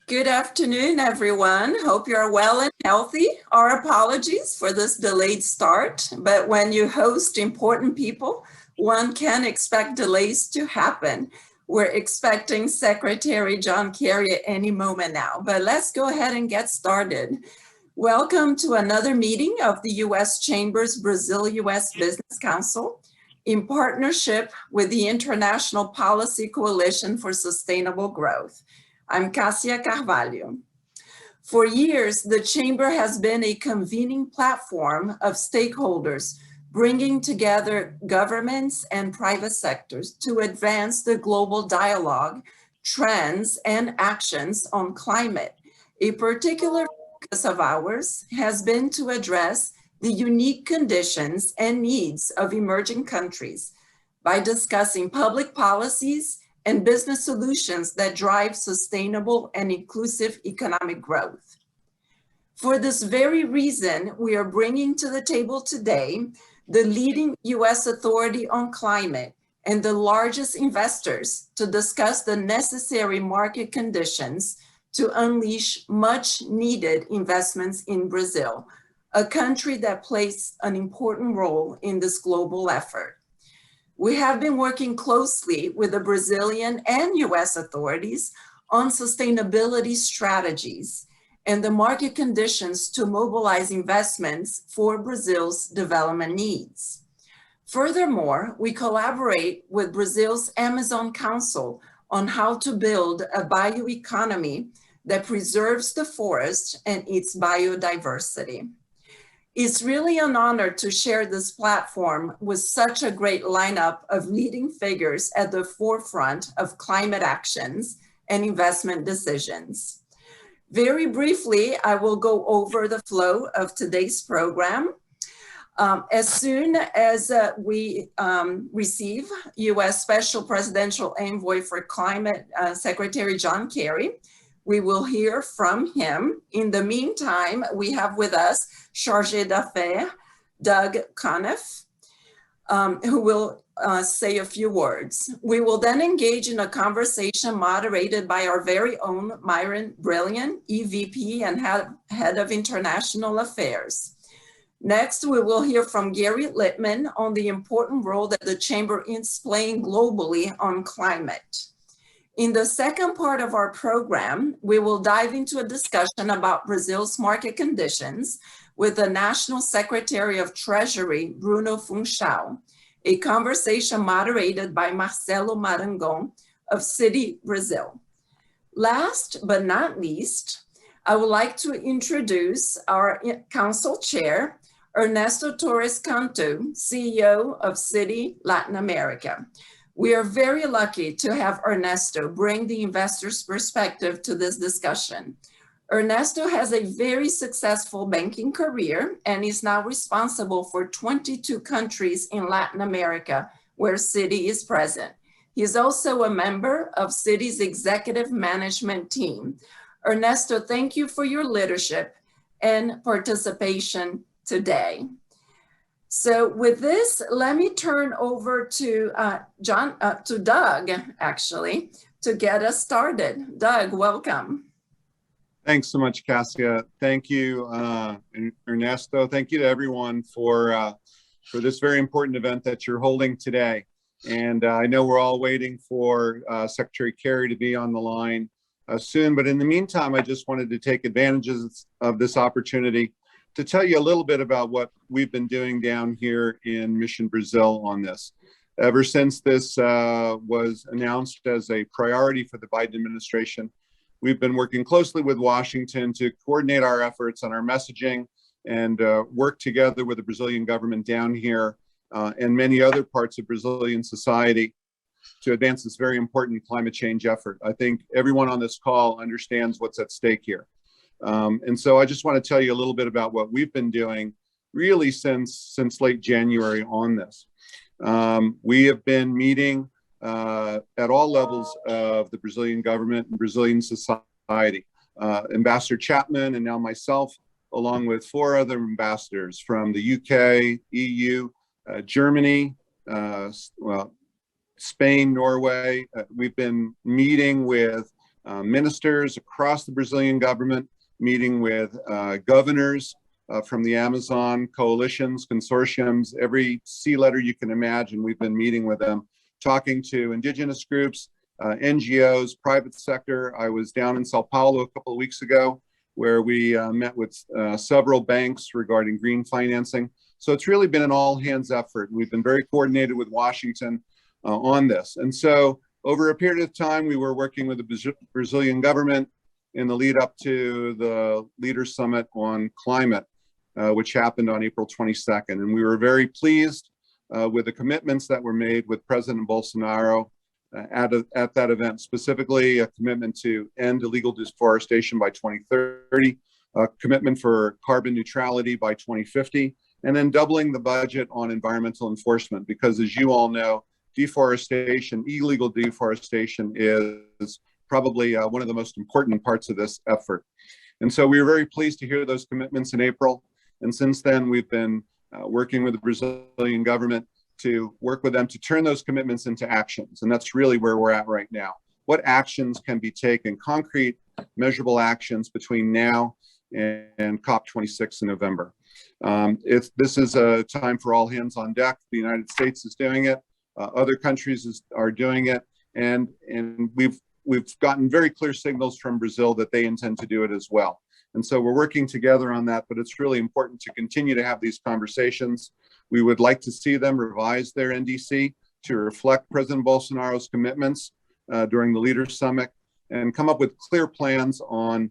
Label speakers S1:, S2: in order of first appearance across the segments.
S1: Good afternoon, everyone. Hope you're well and healthy. Our apologies for this delayed start, but when you host important people, one can expect delays to happen. We're expecting Secretary John Kerry at any moment now, but let's go ahead and get started. Welcome to another meeting of the U.S. Chamber's Brazil-U.S. Business Council in partnership with the International Policy Coalition for Sustainable Growth. I'm Cássia Carvalho. For years, the Chamber has been a convening platform of stakeholders, bringing together governments and private sectors to advance the global dialogue, trends, and actions on climate. A particular focus of ours has been to address the unique conditions and needs of emerging countries by discussing public policies and business solutions that drive sustainable and inclusive economic growth. For this very reason, we are bringing to the table today the leading U.S. authority on climate and the largest investors to discuss the necessary market conditions to unleash much needed investments in Brazil, a country that plays an important role in this global effort. We have been working closely with the Brazilian and U.S. authorities on sustainability strategies and the market conditions to mobilize investments for Brazil's development needs. Furthermore, we collaborate with Brazil's Amazon Council on how to build a bioeconomy that preserves the forest and its biodiversity. It's really an honor to share this platform with such a great lineup of leading figures at the forefront of climate actions and investment decisions. Very briefly, I will go over the flow of today's program. As soon as we receive U.S. Special Presidential Envoy for Climate, Secretary John Kerry, we will hear from him. In the meantime, we have with us Chargé d'Affaires, Doug Conniff, who will say a few words. We will then engage in a conversation moderated by our very own Myron Brilliant, EVP and Head of International Affairs. Next, we will hear from Gary Litman on the important role that the Chamber is playing globally on climate. In the second part of our program, we will dive into a discussion about Brazil's market conditions with the National Secretary of Treasury, Bruno Funchal, a conversation moderated by Marcelo Marangon of Citi, Brazil. Last but not least, I would like to introduce our Council Chair, Ernesto Torres Cantu, CEO of Citi Latin America. We are very lucky to have Ernesto bring the investor's perspective to this discussion. Ernesto has a very successful banking career and is now responsible for 22 countries in Latin America where Citi is present. He is also a member of Citi's executive management team. Ernesto, thank you for your leadership and participation today. So with this, let me turn over to Doug, actually, to get us started. Doug, welcome.
S2: Thanks so much, Cássia. Thank you, Ernesto. Thank you to everyone for this very important event that you're holding today. And I know we're all waiting for Secretary Kerry to be on the line soon. But in the meantime, I just wanted to take advantages of this opportunity to tell you a little bit about what we've been doing down here in Mission Brazil on this. Ever since this was announced as a priority for the Biden administration, we've been working closely with Washington to coordinate our efforts and our messaging and work together with the Brazilian government down here and many other parts of Brazilian society to advance this very important climate change effort. I think everyone on this call understands what's at stake here. And so I just want to tell you a little bit about what we've been doing really since late January on this. We have been meeting at all levels of the Brazilian government and Brazilian society. Ambassador Chapman and now myself, along with 4 other ambassadors from the UK, EU, Germany, Spain, Norway. We've been meeting with ministers across the Brazilian government, meeting with governors from the Amazon coalitions, consortiums, every C letter you can imagine. We've been meeting with them, talking to indigenous groups, NGOs, private sector. I was down in Sao Paulo a couple of weeks ago, where we met with several banks regarding green financing. So it's really been an all hands effort. We've been very coordinated with Washington on this. And so over a period of time, we were working with the Brazilian government in the lead up to the Leaders Summit on Climate, which happened on April 22nd. And we were very pleased with the commitments that were made with President Bolsonaro at that event, specifically a commitment to end illegal deforestation by 2030, a commitment for carbon neutrality by 2050, and then doubling the budget on environmental enforcement, because as you all know, deforestation, illegal deforestation is probably one of the most important parts of this effort. And so we were very pleased to hear those commitments in April. And since then, we've been working with the Brazilian government to work with them to turn those commitments into actions. And that's really where we're at right now. What actions can be taken, concrete, measurable actions between now and COP26 in November. This is a time for all hands on deck. The United States is doing it. Other countries are doing it. And we've gotten very clear signals from Brazil that they intend to do it as well. And so we're working together on that, but it's really important to continue to have these conversations. We would like to see them revise their NDC to reflect President Bolsonaro's commitments during the Leaders Summit and come up with clear plans on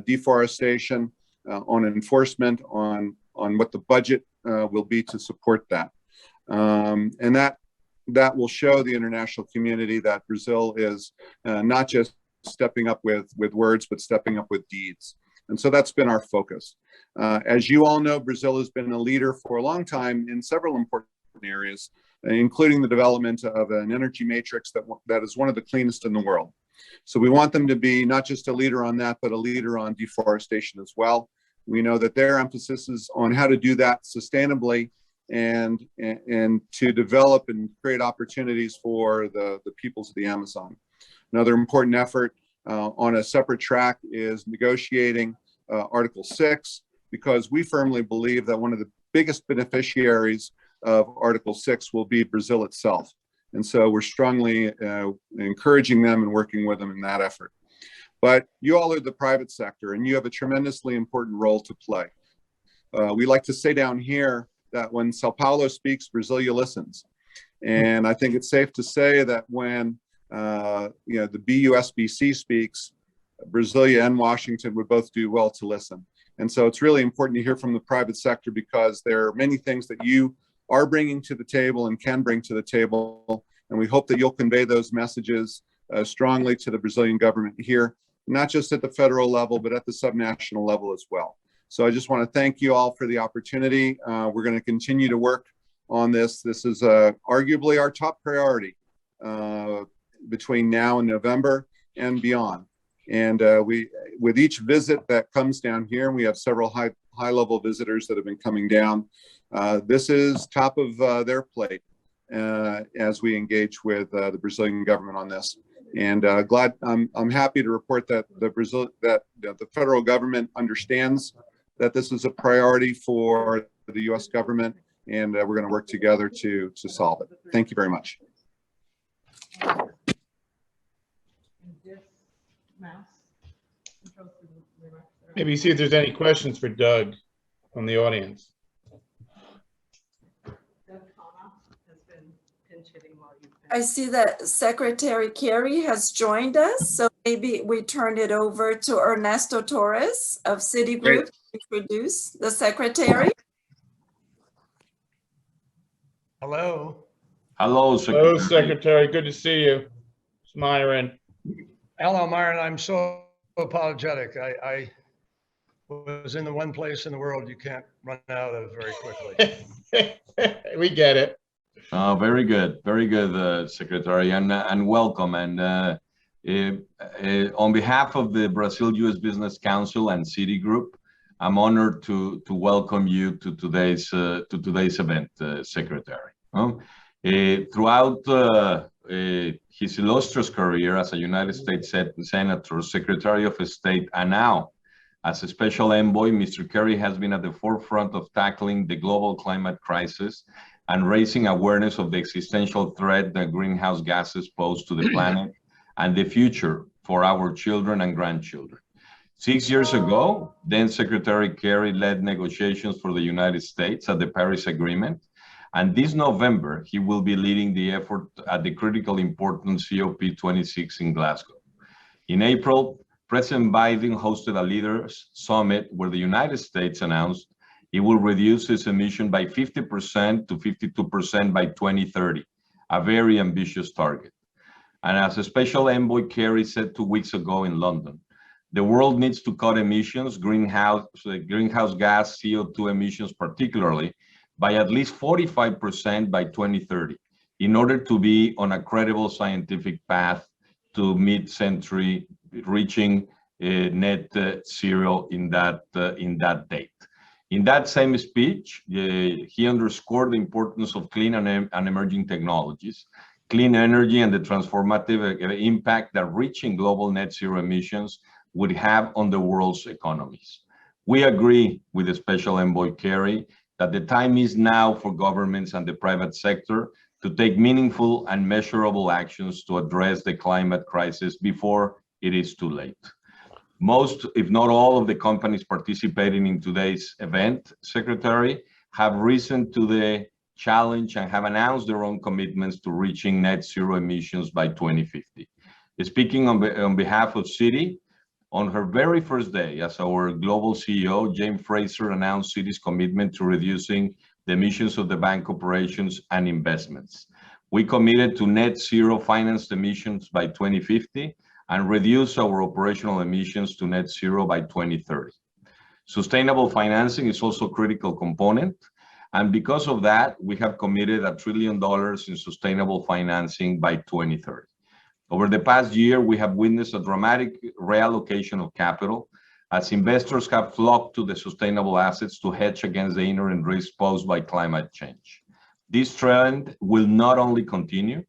S2: deforestation, on enforcement, on what the budget will be to support that. And that will show the international community that Brazil is not just stepping up with words, but stepping up with deeds. And so that's been our focus. As you all know, Brazil has been a leader for a long time in several important areas, including the development of an energy matrix that is one of the cleanest in the world. So we want them to be not just a leader on that, but a leader on deforestation as well. We know that their emphasis is on how to do that sustainably and to develop and create opportunities for the peoples of the Amazon. Another important effort on a separate track is negotiating Article 6, because we firmly believe that one of the biggest beneficiaries of Article 6 will be Brazil itself. And so we're strongly encouraging them and working with them in that effort. But you all are the private sector, and you have a tremendously important role to play. We like to say down here that when Sao Paulo speaks, Brasilia listens. And I think it's safe to say that when the U.S. speaks, Brasilia and Washington would both do well to listen. And so it's really important to hear from the private sector, because there are many things that you are bringing to the table and can bring to the table. And we hope that you'll convey those messages strongly to the Brazilian government here, not just at the federal level, but at the subnational level as well. So I just want to thank you all for the opportunity. We're going to continue to work on this. This is arguably our top priority between now and November and beyond. And with each visit that comes down here, and we have several high-level visitors that have been coming down, this is top of their plate as we engage with the Brazilian government on this. And I'm happy to report that the federal government understands that this is a priority for the U.S. government, and we're going to work together to solve it. Thank you very much.
S3: Maybe see if there's any questions for Doug from the audience.
S1: I see that Secretary Kerry has joined us, so maybe we turn it over to Ernesto Torres of Citigroup to introduce the Secretary.
S4: Hello.
S5: Hello, Secretary.
S3: Hello, Secretary. Good to see you. It's Myron.
S4: Hello, Myron. I'm so apologetic. I was in the one place in the world you can't run out of very quickly.
S3: We get it.
S5: Very good, Secretary, and welcome. And on behalf of the Brazil-U.S. Business Council and Citigroup, I'm honored to welcome you to today's event, Secretary. Throughout his illustrious career as a United States Senator, Secretary of State, and now as a Special Envoy, Mr. Kerry has been at the forefront of tackling the global climate crisis and raising awareness of the existential threat that greenhouse gases pose to the planet and the future for our children and grandchildren. 6 years ago, then Secretary Kerry led negotiations for the United States at the Paris Agreement. And this November, he will be leading the effort at the critical important COP26 in Glasgow. In April, President Biden hosted a leaders summit where the United States announced it will reduce its emission by 50% to 52% by 2030, a very ambitious target. And as a Special Envoy Kerry said 2 weeks ago in London, the world needs to cut emissions, greenhouse gas CO2 emissions particularly, by at least 45% by 2030, in order to be on a credible scientific path to mid-century reaching net zero in that date. In that same speech, he underscored the importance of clean and emerging technologies, clean energy, and the transformative impact that reaching global net zero emissions would have on the world's economies. We agree with the Special Envoy Kerry that the time is now for governments and the private sector to take meaningful and measurable actions to address the climate crisis before it is too late. Most, if not all, of the companies participating in today's event, Secretary, have risen to the challenge and have announced their own commitments to reaching net zero emissions by 2050. Speaking on behalf of Citi, on her very first day as our global CEO, Jane Fraser announced Citi's commitment to reducing the emissions of the bank operations and investments. We committed to net zero financed emissions by 2050 and reduce our operational emissions to net zero by 2030. Sustainable financing is also a critical component. And because of that, we have committed $1 trillion in sustainable financing by 2030. Over the past year, we have witnessed a dramatic reallocation of capital as investors have flocked to the sustainable assets to hedge against the inherent risk posed by climate change. This trend will not only continue,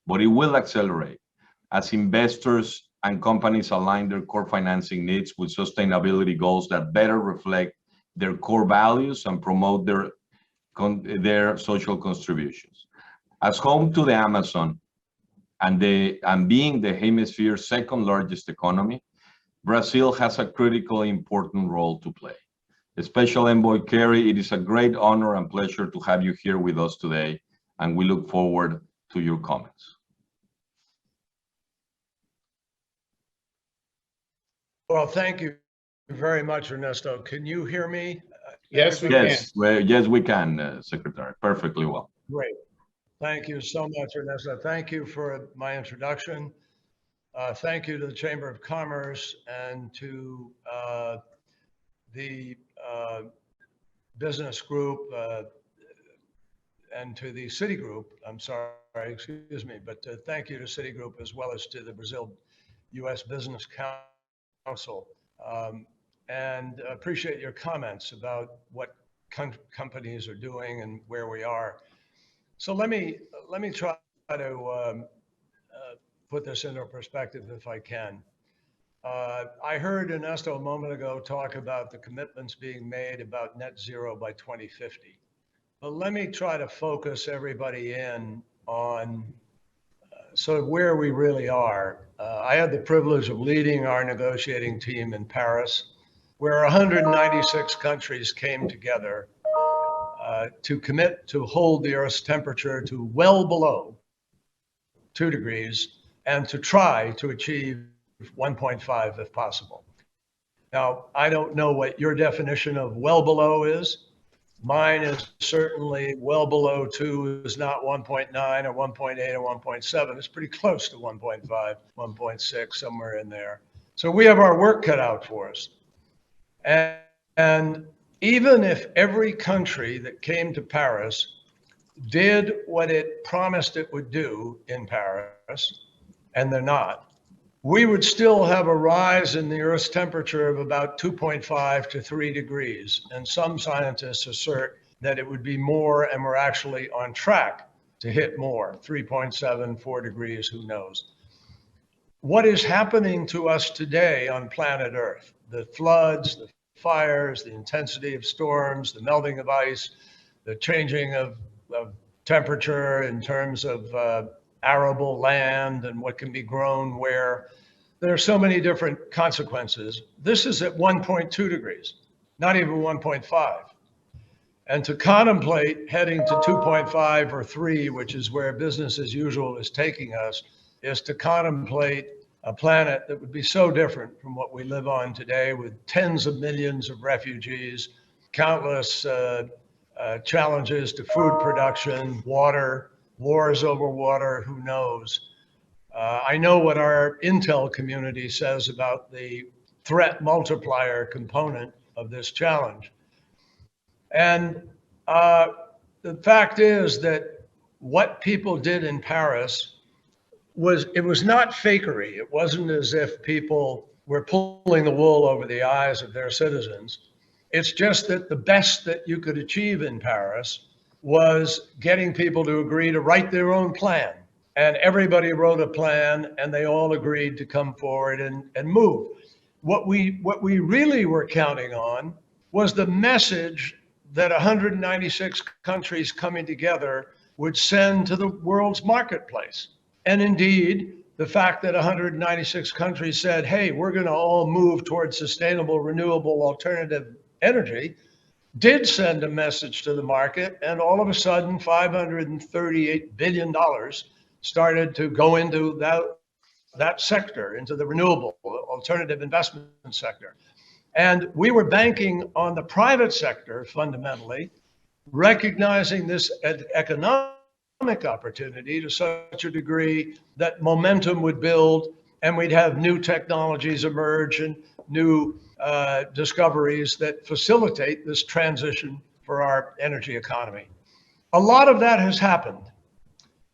S5: but it will accelerate as investors and companies align their core financing needs with sustainability goals that better reflect their core values and promote their social contributions. As home to the Amazon, and being the hemisphere's second largest economy, Brazil has a critically important role to play. Special Envoy Kerry, it is a great honor and pleasure to have you here with us today, and we look forward to your comments.
S4: Well, thank you very much, Ernesto. Can you hear me?
S3: Yes, we
S5: Yes, yes, we can, Secretary, perfectly well.
S4: Great. Thank you so much, Ernesto. Thank you for my introduction. Thank you to the Chamber of Commerce and to the business group and to the Citigroup. I'm sorry, excuse me, but thank you to Citigroup as well as to the Brazil-U.S. Business Council. And appreciate your comments about what companies are doing and where we are. So let me try to put this into perspective if I can. I heard Ernesto a moment ago talk about the commitments being made about net zero by 2050. But let me try to focus everybody in on sort of where we really are. I had the privilege of leading our negotiating team in Paris, where 196 countries came together to commit to hold the Earth's temperature to well below 2 degrees and to try to achieve 1.5 if possible. Now, I don't know what your definition of well below is. Mine is certainly well below 2 is not 1.9 or 1.8 or 1.7. It's pretty close to 1.5, 1.6, somewhere in there. So we have our work cut out for us. And even if every country that came to Paris did what it promised it would do in Paris, and they're not, we would still have a rise in the Earth's temperature of about 2.5 to 3 degrees. And some scientists assert that it would be more, and we're actually on track to hit more, 3.7, 4 degrees, who knows. What is happening to us today on planet Earth, the floods, the fires, the intensity of storms, the melting of ice, the changing of temperature in terms of arable land and what can be grown where, there are so many different consequences. This is at 1.2 degrees, not even 1.5. And to contemplate heading to 2.5 or 3, which is where business as usual is taking us, is to contemplate a planet that would be so different from what we live on today, with tens of millions of refugees, countless challenges to food production, water, wars over water, who knows. I know what our intel community says about the threat multiplier component of this challenge. And the fact is that what people did in Paris was not fakery. It wasn't as if people were pulling the wool over the eyes of their citizens. It's just that the best that you could achieve in Paris was getting people to agree to write their own plan. And everybody wrote a plan, and they all agreed to come forward and move. What we really were counting on was the message that 196 countries coming together would send to the world's marketplace. And indeed, the fact that 196 countries said, hey, we're going to all move towards sustainable, renewable, alternative energy, did send a message to the market. And all of a sudden, $538 billion started to go into that sector, into the renewable, alternative investment sector. And we were banking on the private sector, fundamentally, recognizing this economic opportunity to such a degree that momentum would build, and we'd have new technologies emerge and new discoveries that facilitate this transition for our energy economy. A lot of that has happened.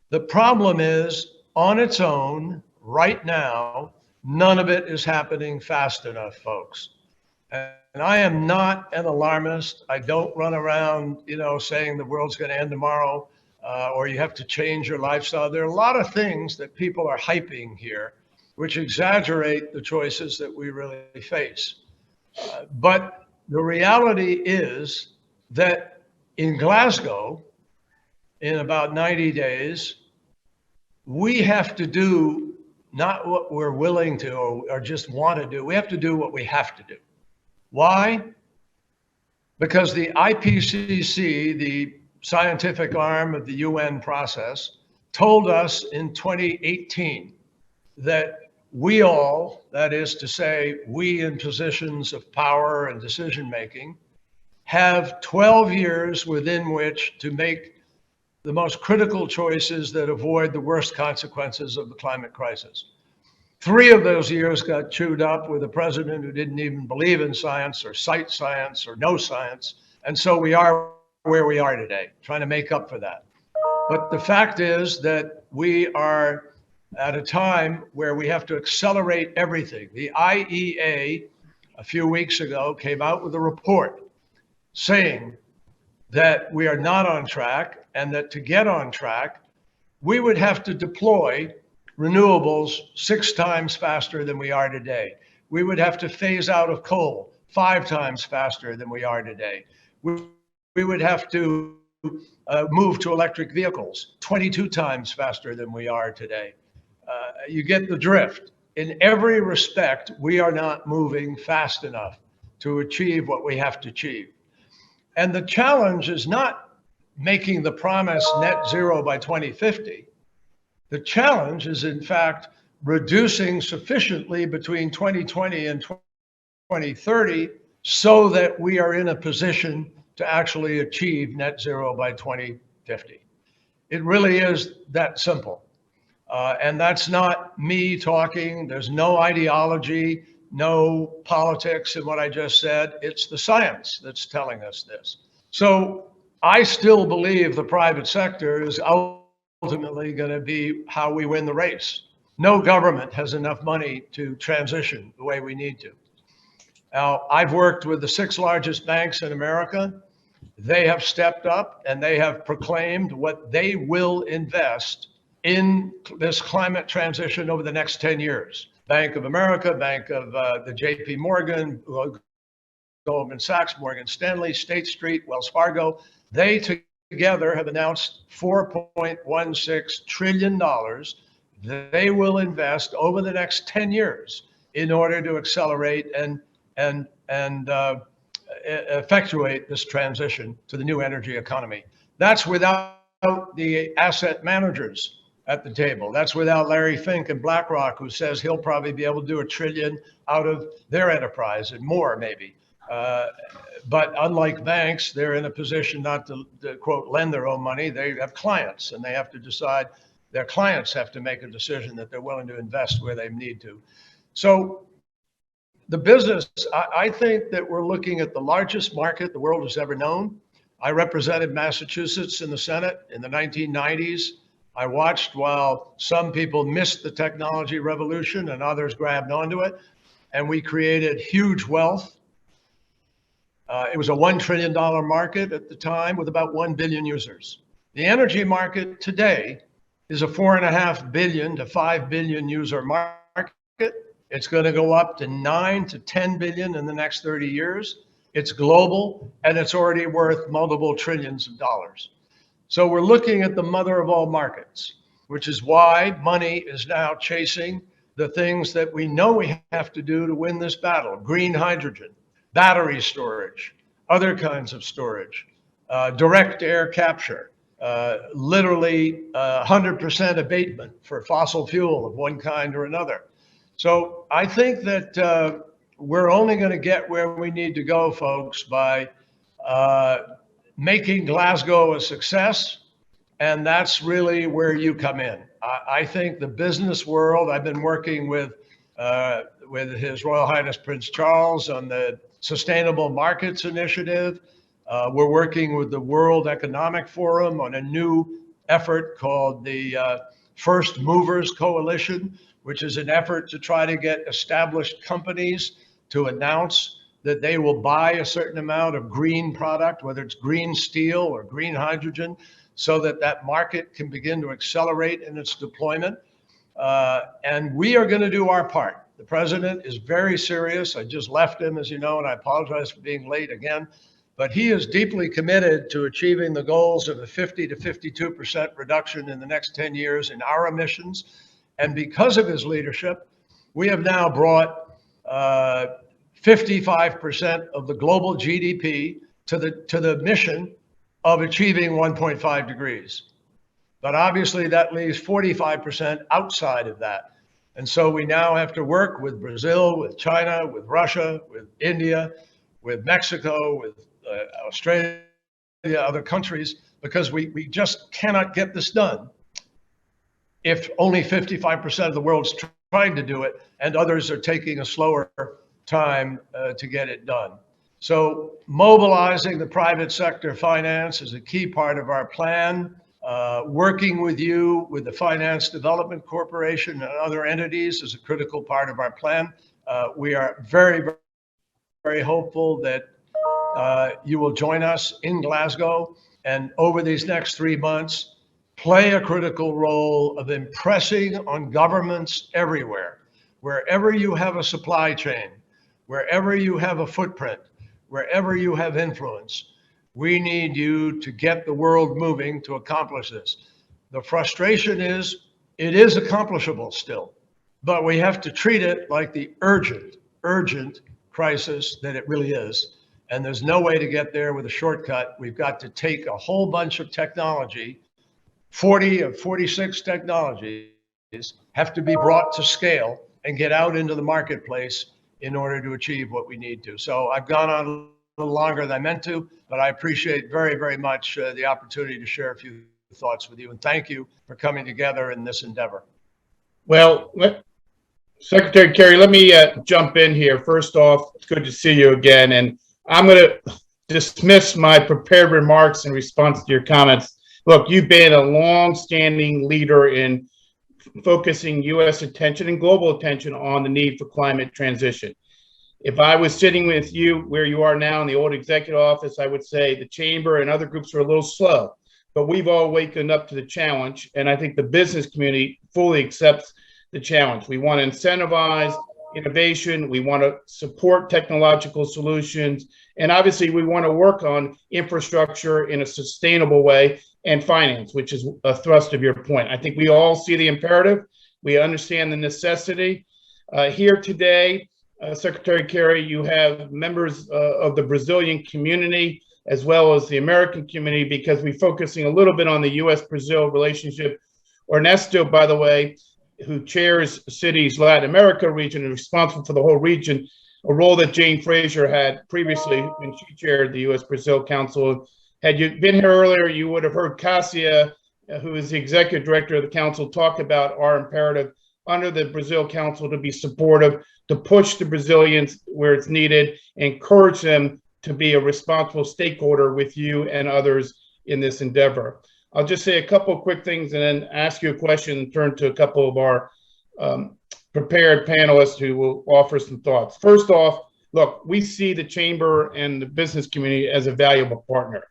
S4: The problem is, on its own, right now, none of it is happening fast enough, folks. And I am not an alarmist. I don't run around, saying the world's going to end tomorrow, or you have to change your lifestyle. There are a lot of things that people are hyping here, which exaggerate the choices that we really face. But the reality is that in Glasgow, in about 90 days, we have to do not what we're willing to or just want to do. We have to do what we have to do. Why? Because the IPCC, the scientific arm of the UN process, told us in 2018 that we all, that is to say, we in positions of power and decision making, have 12 years within which to make the most critical choices that avoid the worst consequences of the climate crisis. 3 of those years got chewed up with a president who didn't even believe in science or cite science or know science. And so we are where we are today, trying to make up for that. But the fact is that we are at a time where we have to accelerate everything. The IEA a few weeks ago came out with a report saying that we are not on track, and that to get on track, we would have to deploy renewables 6 times faster than we are today. We would have to phase out of coal 5 times faster than we are today. We would have to move to electric vehicles 22 times faster than we are today. You get the drift. In every respect, we are not moving fast enough to achieve what we have to achieve. And the challenge is not making the promise net zero by 2050. The challenge is, in fact, reducing sufficiently between 2020 and 2030 so that we are in a position to actually achieve net zero by 2050. It really is that simple. And that's not me talking. There's no ideology, no politics in what I just said. It's the science that's telling us this. So I still believe the private sector is ultimately going to be how we win the race. No government has enough money to transition the way we need to. Now, I've worked with the 6 largest banks in America. They have stepped up and they have proclaimed what they will invest in this climate transition over the next 10 years. Bank of America, Bank of the JP Morgan, Goldman Sachs, Morgan Stanley, State Street, Wells Fargo, they together have announced $4.16 trillion that they will invest over the next 10 years in order to accelerate and effectuate this transition to the new energy economy. That's without the asset managers at the table. That's without Larry Fink and BlackRock, who says he'll probably be able to do $1 trillion out of their enterprise and more maybe. But unlike banks, they're in a position not to quote, lend their own money. They have clients and they have to decide, their clients have to make a decision that they're willing to invest where they need to. So the business, I think that we're looking at the largest market the world has ever known. I represented Massachusetts in the Senate in the 1990s. I watched while some people missed the technology revolution and others grabbed onto it, and we created huge wealth. It was a $1 trillion market at the time with about 1 billion users. The energy market today is a 4.5 billion to 5 billion user market. It's going to go up to 9 to 10 billion in the next 30 years. It's global and it's already worth multiple trillions of dollars. So we're looking at the mother of all markets, which is why money is now chasing the things that we know we have to do to win this battle: green hydrogen, battery storage, other kinds of storage, direct air capture, literally 100% abatement for fossil fuel of one kind or another. So I think that we're only going to get where we need to go, folks, by making Glasgow a success. And that's really where you come in. I think the business world, I've been working with His Royal Highness Prince Charles on the Sustainable Markets Initiative. We're working with the World Economic Forum on a new effort called the First Movers Coalition, which is an effort to try to get established companies to announce that they will buy a certain amount of green product, whether it's green steel or green hydrogen, so that that market can begin to accelerate in its deployment. And we are going to do our part. The president is very serious. I just left him, as you know, and I apologize for being late again. But he is deeply committed to achieving the goals of a 50 to 52% reduction in the next 10 years in our emissions. And because of his leadership, we have now brought 55% of the global GDP to the mission of achieving 1.5 degrees. But obviously that leaves 45% outside of that. And so we now have to work with Brazil, with China, with Russia, with India, with Mexico, with Australia, other countries, because we just cannot get this done if only 55% of the world's trying to do it and others are taking a slower time to get it done. So mobilizing the private sector finance is a key part of our plan. Working with you, with the Finance Development Corporation and other entities is a critical part of our plan. We are very, very hopeful that you will join us in Glasgow and over these next 3 months, play a critical role of impressing on governments everywhere. Wherever you have a supply chain, wherever you have a footprint, wherever you have influence, we need you to get the world moving to accomplish this. The frustration is, it is accomplishable still, but we have to treat it like the urgent crisis that it really is. And there's no way to get there with a shortcut. We've got to take a whole bunch of technology, 40 of 46 technologies have to be brought to scale and get out into the marketplace in order to achieve what we need to. So I've gone on a little longer than I meant to, but I appreciate very, very much the opportunity to share a few thoughts with you. And thank you for coming together in this endeavor.
S3: Well, Secretary Kerry, let me jump in here. First off, it's good to see you again. And I'm going to dismiss my prepared remarks in response to your comments. Look, you've been a long-standing leader in focusing U.S. attention and global attention on the need for climate transition. If I was sitting with you where you are now in the old executive office, I would say the chamber and other groups are a little slow, but we've all wakened up to the challenge. And I think the business community fully accepts the challenge. We want to incentivize innovation. We want to support technological solutions. And obviously we want to work on infrastructure in a sustainable way and finance, which is a thrust of your point. I think we all see the imperative. We understand the necessity. Here today, Secretary Kerry, you have members of the Brazilian community as well as the American community, because we're focusing a little bit on the U.S.-Brazil relationship. Ernesto, by the way, who chairs Citi's Latin America region and responsible for the whole region, a role that Jane Fraser had previously when she chaired the U.S.-Brazil Council. Had you been here earlier, you would have heard Cassia, who is the executive director of the council, talk about our imperative under the Brazil Council to be supportive, to push the Brazilians where it's needed, encourage them to be a responsible stakeholder with you and others in this endeavor. I'll just say a couple of quick things and then ask you a question and turn to a couple of our prepared panelists who will offer some thoughts. First off, look, we see the chamber and the business community as a valuable partner.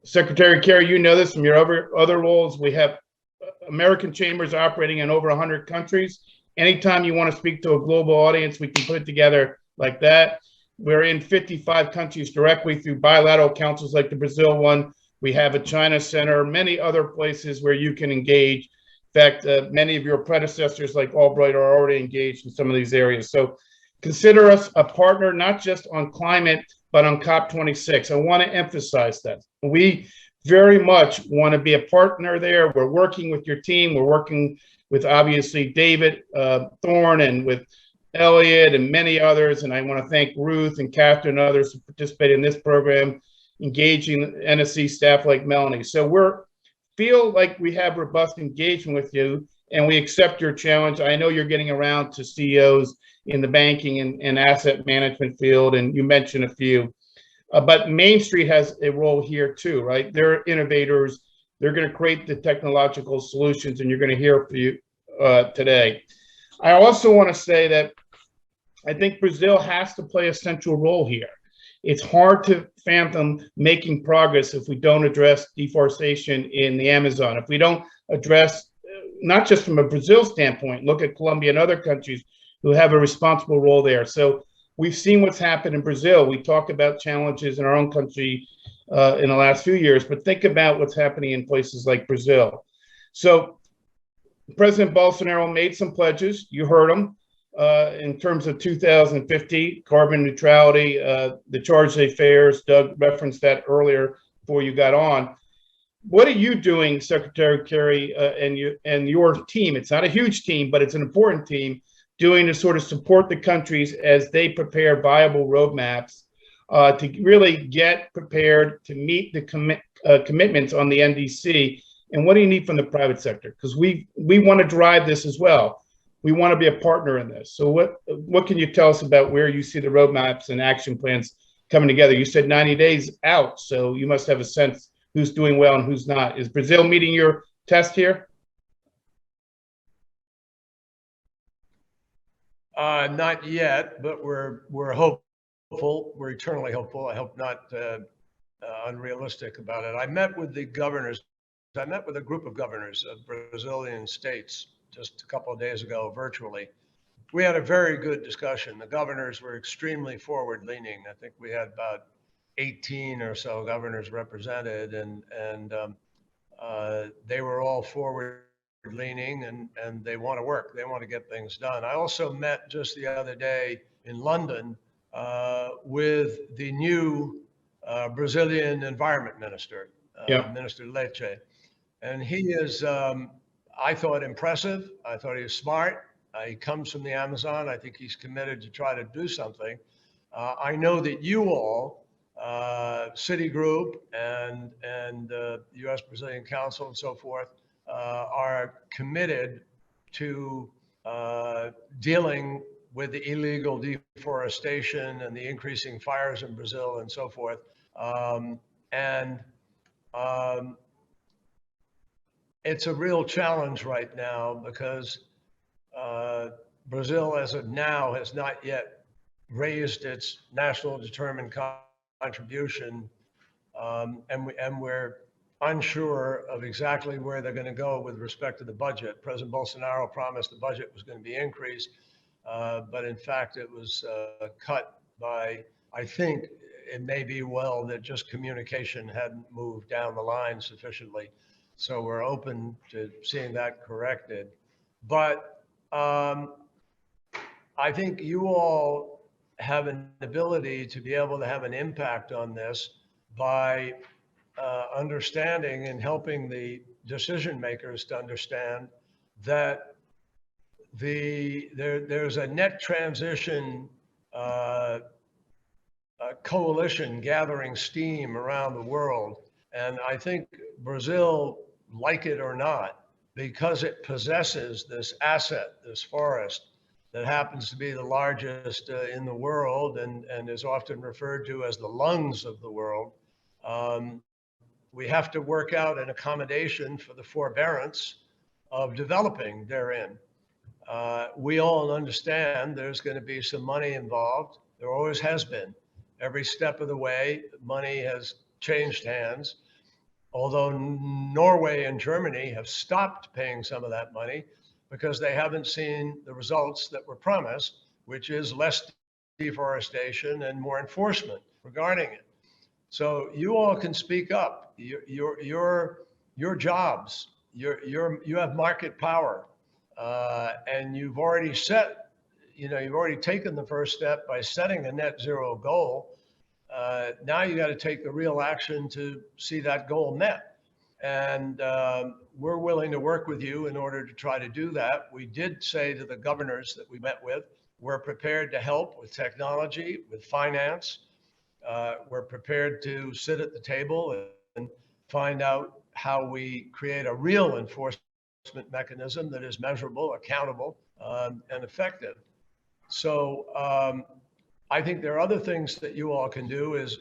S3: Secretary Kerry, you know this from your other roles. We have American chambers operating in over 100 countries. Anytime you want to speak to a global audience, we can put it together like that. We're in 55 countries directly through bilateral councils like the Brazil one. We have a China center, many other places where you can engage. In fact, many of your predecessors like Albright are already engaged in some of these areas. So consider us a partner, not just on climate, but on COP26. I want to emphasize that. We very much want to be a partner there. We're working with your team. We're working with obviously David Thorne and with Elliot and many others. And I want to thank Ruth and Catherine and others who participated in this program, engaging NSC staff like Melanie. So feel like we have robust engagement with you and we accept your challenge. I know you're getting around to CEOs in the banking and asset management field, and you mentioned a few. But Main Street has a role here too, right? They're innovators. They're going to create the technological solutions, and you're going to hear from you today. I also want to say that I think Brazil has to play a central role here. It's hard to fathom making progress if we don't address deforestation in the Amazon. If we don't address, not just from a Brazil standpoint, look at Colombia and other countries who have a responsible role there. So we've seen what's happened in Brazil. We talk about challenges in our own country in the last few years, but think about what's happening in places like Brazil. So President Bolsonaro made some pledges. You heard him in terms of 2050 carbon neutrality, the charge d'affaires. Doug referenced that earlier before you got on. What are you doing, Secretary Kerry, and your team? It's not a huge team, but it's an important team, doing to sort of support the countries as they prepare viable roadmaps to really get prepared to meet the commitments on the NDC. And what do you need from the private sector? Because we want to drive this as well. We want to be a partner in this. So what can you tell us about where you see the roadmaps and action plans coming together? You said 90 days out, so you must have a sense who's doing well and who's not. Is Brazil meeting your test here?
S4: Not yet, but we're hopeful. We're eternally hopeful. I hope not unrealistic about it. I met with the governors. I met with a group of governors of Brazilian states just a couple of days ago virtually. We had a very good discussion. The governors were extremely forward-leaning. I think we had about 18 or so governors represented, and they were all forward-leaning, and they want to work. They want to get things done. I also met just the other day in London with the new Brazilian Environment Minister, Minister Lecce. And he is, I thought, impressive. I thought he was smart. He comes from the Amazon. I think he's committed to try to do something. I know that you all, Citigroup and U.S. Brazilian Council and so forth, are committed to dealing with the illegal deforestation and the increasing fires in Brazil and so forth. It's a real challenge right now because Brazil, as of now, has not yet raised its national determined contribution, and we're unsure of exactly where they're going to go with respect to the budget. President Bolsonaro promised the budget was going to be increased, but in fact it was cut by, I think it may be well that just communication hadn't moved down the line sufficiently. So we're open to seeing that corrected. But I think you all have an ability to be able to have an impact on this by understanding and helping the decision makers to understand that there's a net transition coalition gathering steam around the world. And I think Brazil, like it or not, because it possesses this asset, this forest, that happens to be the largest in the world and is often referred to as the lungs of the world, we have to work out an accommodation for the forbearance of developing therein. We all understand there's going to be some money involved. There always has been. Every step of the way, money has changed hands. Although Norway and Germany have stopped paying some of that money because they haven't seen the results that were promised, which is less deforestation and more enforcement regarding it. So you all can speak up. Your jobs, you have market power, and you've already set, you've already taken the first step by setting a net zero goal. Now you got to take the real action to see that goal met. And we're willing to work with you in order to try to do that. We did say to the governors that we met with, we're prepared to help with technology, with finance. We're prepared to sit at the table and find out how we create a real enforcement mechanism that is measurable, accountable, and effective. So I think there are other things that you all can do is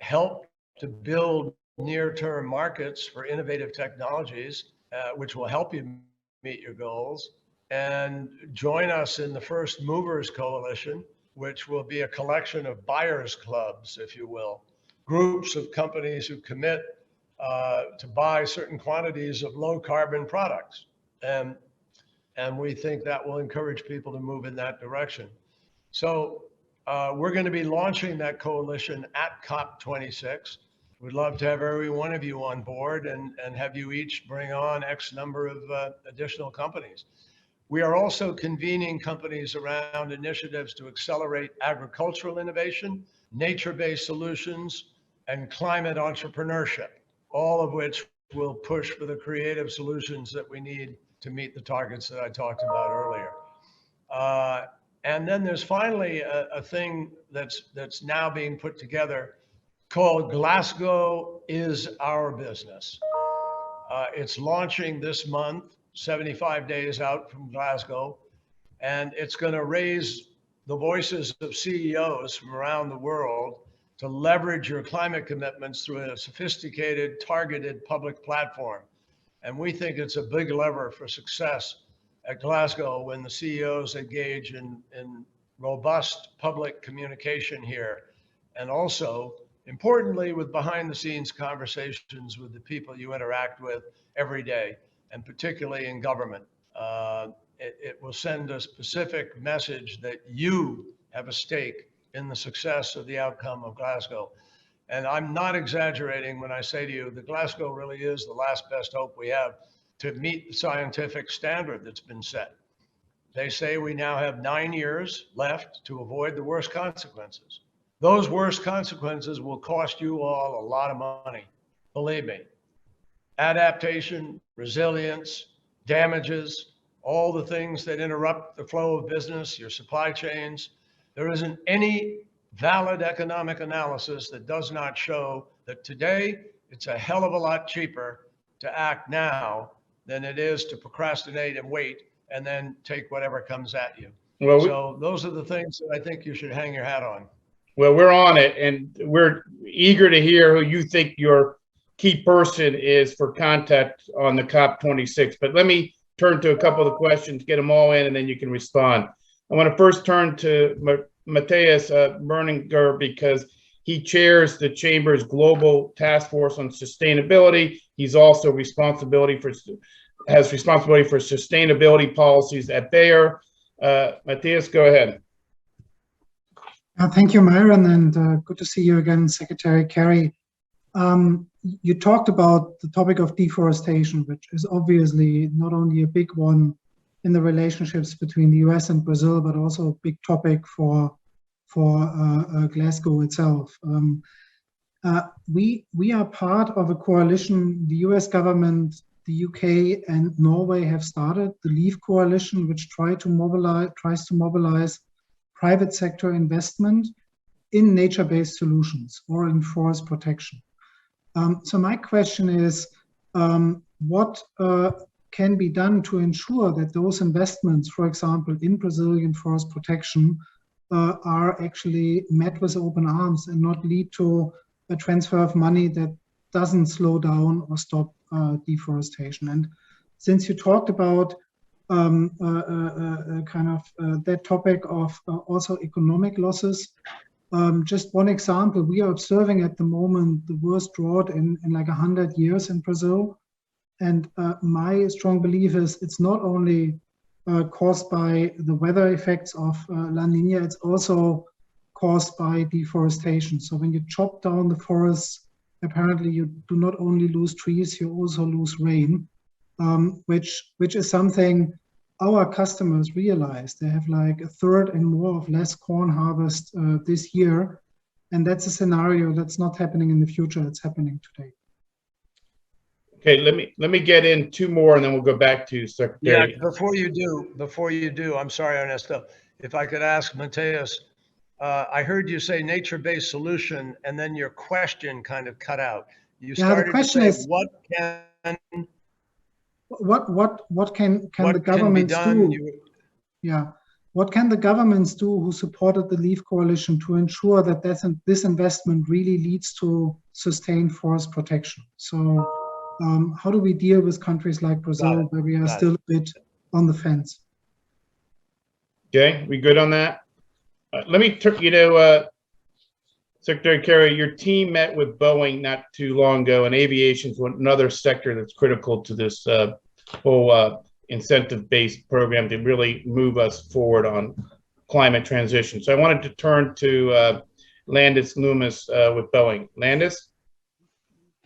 S4: help to build near-term markets for innovative technologies, which will help you meet your goals, and join us in the First Movers Coalition, which will be a collection of buyers clubs, if you will, groups of companies who commit to buy certain quantities of low carbon products. And we think that will encourage people to move in that direction. So we're going to be launching that coalition at COP26. We'd love to have every one of you on board and have you each bring on X number of additional companies. We are also convening companies around initiatives to accelerate agricultural innovation, nature-based solutions, and climate entrepreneurship, all of which will push for the creative solutions that we need to meet the targets that I talked about earlier. And then there's finally a thing that's now being put together called Glasgow is Our Business. It's launching this month, 75 days out from Glasgow, and it's going to raise the voices of CEOs from around the world to leverage your climate commitments through a sophisticated, targeted public platform. And we think it's a big lever for success at Glasgow when the CEOs engage in robust public communication here. And also, importantly, with behind the scenes conversations with the people you interact with every day, and particularly in government. It will send a specific message that you have a stake in the success of the outcome of Glasgow. And I'm not exaggerating when I say to you that Glasgow really is the last best hope we have to meet the scientific standard that's been set. They say we now have 9 years left to avoid the worst consequences. Those worst consequences will cost you all a lot of money, believe me. Adaptation, resilience, damages, all the things that interrupt the flow of business, your supply chains. There isn't any valid economic analysis that does not show that today it's a hell of a lot cheaper to act now than it is to procrastinate and wait and then take whatever comes at you. Well, so those are the things that I think you should hang your hat on.
S3: Well, we're on it, and we're eager to hear who you think your key person is for contact on the COP26. But let me turn to a couple of the questions, get them all in, and then you can respond. I want to first turn to Matthias Berninger because he chairs the Chamber's Global Task Force on Sustainability. He's also responsibility for sustainability policies at Bayer. Matthias, go ahead.
S6: Thank you, Myron, and good to see you again, Secretary Kerry. You talked about the topic of deforestation, which is obviously not only a big one in the relationships between the U.S. and Brazil, but also a big topic for Glasgow itself. We are part of a coalition. The U.S. government, the U.K. and Norway have started the LEAF coalition, which tries to mobilize private sector investment in nature-based solutions or in forest protection. So my question is, what can be done to ensure that those investments, for example, in Brazilian forest protection, are actually met with open arms and not lead to a transfer of money that doesn't slow down or stop deforestation? And since you talked about that topic of also economic losses, just one example, we are observing at the moment the worst drought in like 100 years in Brazil. And my strong belief is it's not only caused by the weather effects of La Nina, it's also caused by deforestation. So when you chop down the forests, apparently you do not only lose trees, you also lose rain, which is something our customers realize. They have like a third and more of less corn harvest this year. And that's a scenario that's not happening in the future, it's happening today.
S3: Okay, let me get in two more and then we'll go back to Secretary.
S4: Yeah, before you do, I'm sorry, Ernesto, if I could ask Matthias, I heard you say nature-based solution and then your question kind of cut out. You started to say, what can the governments do? Yeah, what can the governments do who supported the LEAF coalition to ensure that this investment really leads to sustained forest protection? So how do we deal with countries like Brazil where we are still a bit on the fence?
S3: Okay, we good on that? Let me, Secretary Kerry, your team met with Boeing not too long ago, and aviation is another sector that's critical to this whole incentive-based program to really move us forward on climate transition. So I wanted to turn to Landis Loomis with Boeing. Landis?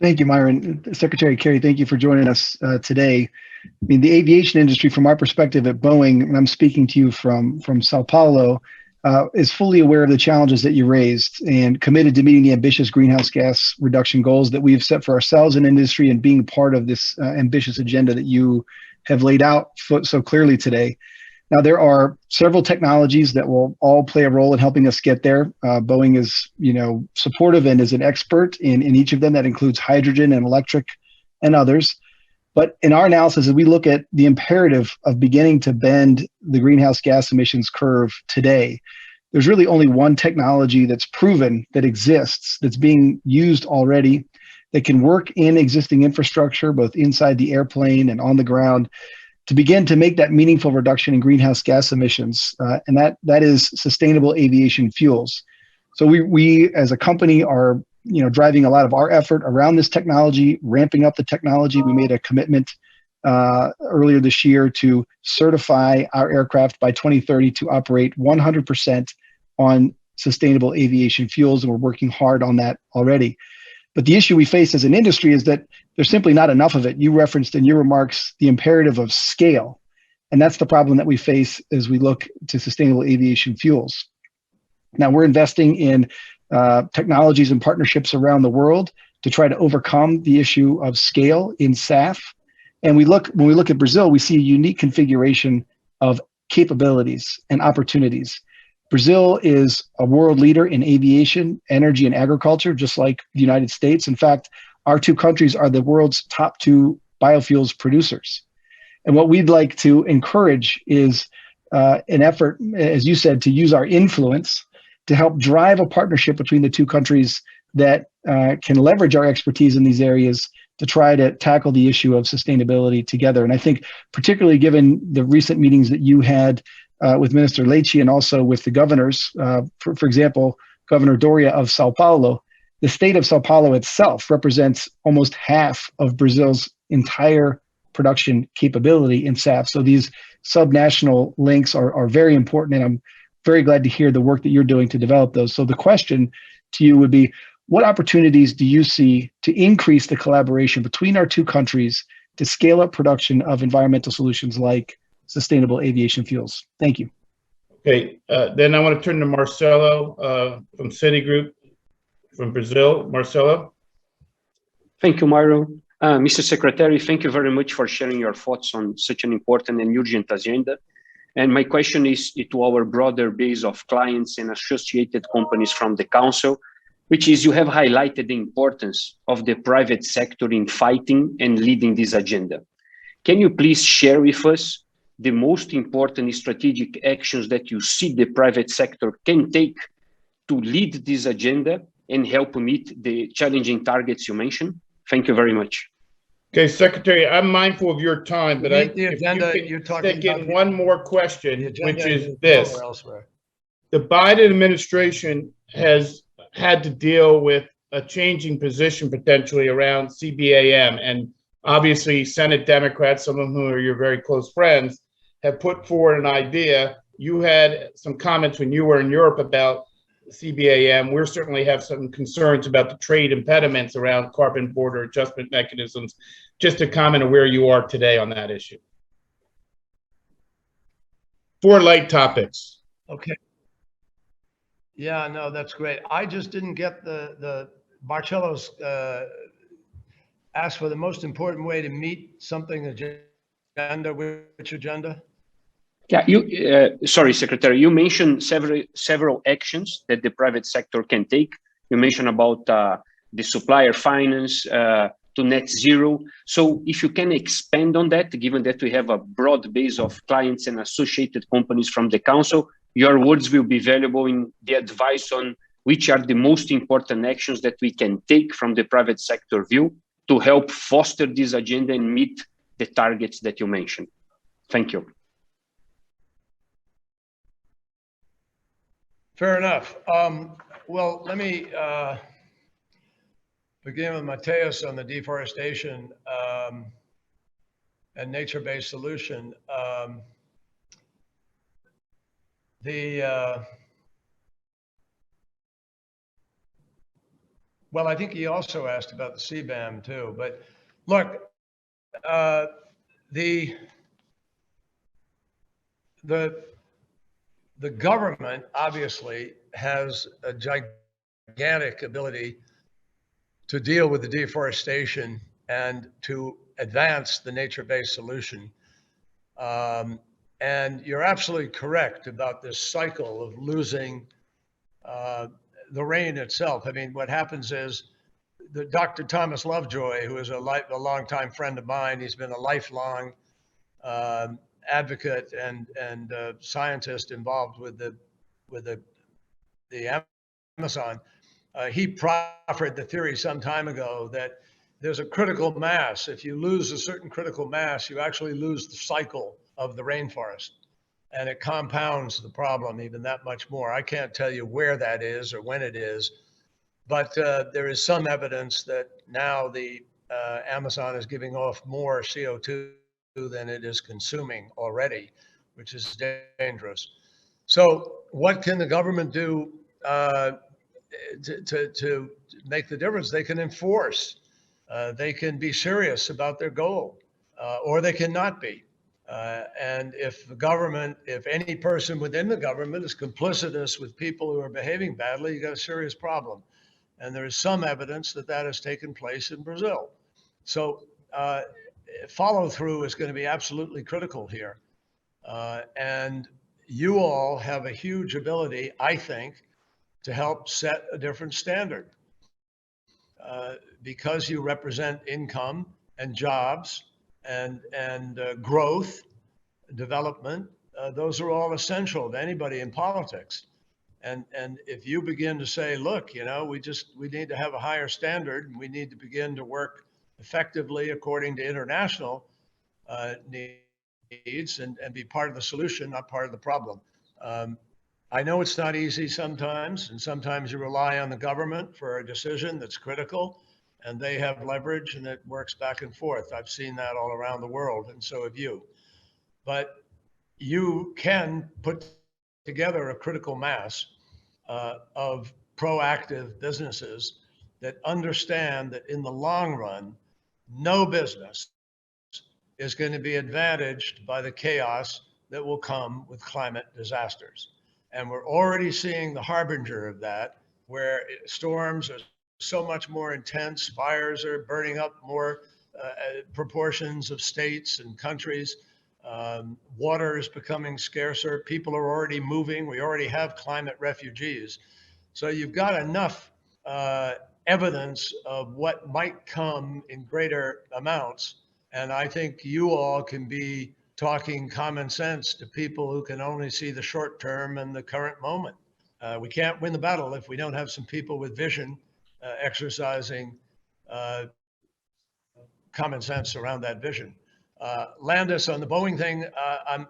S7: Thank you, Myron. Secretary Kerry, thank you for joining us today. I mean, the aviation industry, from our perspective at Boeing, and I'm speaking to you from Sao Paulo, is fully aware of the challenges that you raised and committed to meeting the ambitious greenhouse gas reduction goals that we've set for ourselves in industry and being part of this ambitious agenda that you have laid out so clearly today. Now, there are several technologies that will all play a role in helping us get there. Boeing is, supportive and is an expert in each of them. That includes hydrogen and electric and others. But in our analysis, as we look at the imperative of beginning to bend the greenhouse gas emissions curve today, there's really only one technology that's proven that exists, that's being used already, that can work in existing infrastructure, both inside the airplane and on the ground, to begin to make that meaningful reduction in greenhouse gas emissions, and that is sustainable aviation fuels. So we as a company are driving a lot of our effort around this technology, ramping up the technology. We made a commitment earlier this year to certify our aircraft by 2030 to operate 100% on sustainable aviation fuels, and we're working hard on that already. But the issue we face as an industry is that there's simply not enough of it. You referenced in your remarks the imperative of scale, and that's the problem that we face as we look to sustainable aviation fuels. Now, we're investing in technologies and partnerships around the world to try to overcome the issue of scale in SAF. And when we look at Brazil, we see a unique configuration of capabilities and opportunities. Brazil is a world leader in aviation, energy, and agriculture, just like the United States. In fact, our two countries are the world's top two biofuels producers. And what we'd like to encourage is an effort, as you said, to use our influence to help drive a partnership between the two countries that can leverage our expertise in these areas to try to tackle the issue of sustainability together. And I think particularly given the recent meetings that you had with Minister Leite and also with the governors. For example, Governor Doria of Sao Paulo. The state of Sao Paulo itself represents almost half of Brazil's entire production capability in SAF. So these subnational links are very important, and I'm very glad to hear the work that you're doing to develop those. So the question to you would be, what opportunities do you see to increase the collaboration between our two countries to scale up production of environmental solutions like sustainable aviation fuels? Thank you.
S3: Okay, then I want to turn to Marcelo from Citigroup from Brazil. Marcelo.
S8: Thank you, Myron. Mr. Secretary, thank you very much for sharing your thoughts on such an important and urgent agenda. And my question is to our broader base of clients and associated companies from the Council, which is you have highlighted the importance of the private sector in fighting and leading this agenda. Can you please share with us the most important strategic actions that you see the private sector can take to lead this agenda and help meet the challenging targets you mentioned? Thank you very much.
S3: Okay, Secretary, I'm mindful of your time, but
S4: The agenda, you're talking
S3: stick in
S4: about
S3: one more question, which is this.
S4: Elsewhere.
S3: The Biden administration has had to deal with a changing position potentially around CBDM, and obviously Senate Democrats, some of whom are your very close friends, have put forward an idea. You had some comments when you were in Europe about CBDM. We certainly have some concerns about the trade impediments around carbon border adjustment mechanisms. Just a comment on where you are today on that issue. 4 light topics.
S4: Okay. Yeah, no, that's great. I just didn't get the Marcello's asked for the most important way to meet something agenda. Which agenda?
S8: Yeah, sorry, Secretary, you mentioned several actions that the private sector can take. You mentioned about the supplier finance to net zero. So if you can expand on that, given that we have a broad base of clients and associated companies from the Council, your words will be valuable in the advice on which are the most important actions that we can take from the private sector view to help foster this agenda and meet the targets that you mentioned. Thank you.
S4: Fair enough. Well, let me begin with Mateus on the deforestation and nature-based solution. Well, I think he also asked about the CBAM too, but look, the government obviously has a gigantic ability to deal with the deforestation and to advance the nature-based solution. And you're absolutely correct about this cycle of losing the rain itself. I mean, what happens is Dr. Thomas Lovejoy, who is a longtime friend of mine, he's been a lifelong advocate and scientist involved with the Amazon. He proffered the theory some time ago that there's a critical mass. If you lose a certain critical mass, you actually lose the cycle of the rainforest, and it compounds the problem even that much more. I can't tell you where that is or when it is, but there is some evidence that now the Amazon is giving off more CO2 than it is consuming already, which is dangerous. So what can the government do to make the difference? They can enforce. They can be serious about their goal, or they cannot be. And if the government, if any person within the government is complicitous with people who are behaving badly, you got a serious problem. And there is some evidence that that has taken place in Brazil. So follow through is going to be absolutely critical here. And you all have a huge ability, I think, to help set a different standard. Because you represent income and jobs and growth, development, those are all essential to anybody in politics. And if you begin to say, look, you know, we need to have a higher standard, and we need to begin to work effectively according to international needs and be part of the solution, not part of the problem. I know it's not easy sometimes, and sometimes you rely on the government for a decision that's critical, and they have leverage and it works back and forth. I've seen that all around the world, and so have you. But you can put together a critical mass of proactive businesses that understand that in the long run, no business is going to be advantaged by the chaos that will come with climate disasters. And we're already seeing the harbinger of that, where storms are so much more intense, fires are burning up more proportions of states and countries. Water is becoming scarcer. People are already moving. We already have climate refugees. So you've got enough evidence of what might come in greater amounts. And I think you all can be talking common sense to people who can only see the short term and the current moment. We can't win the battle if we don't have some people with vision exercising common sense around that vision. Landis, on the Boeing thing,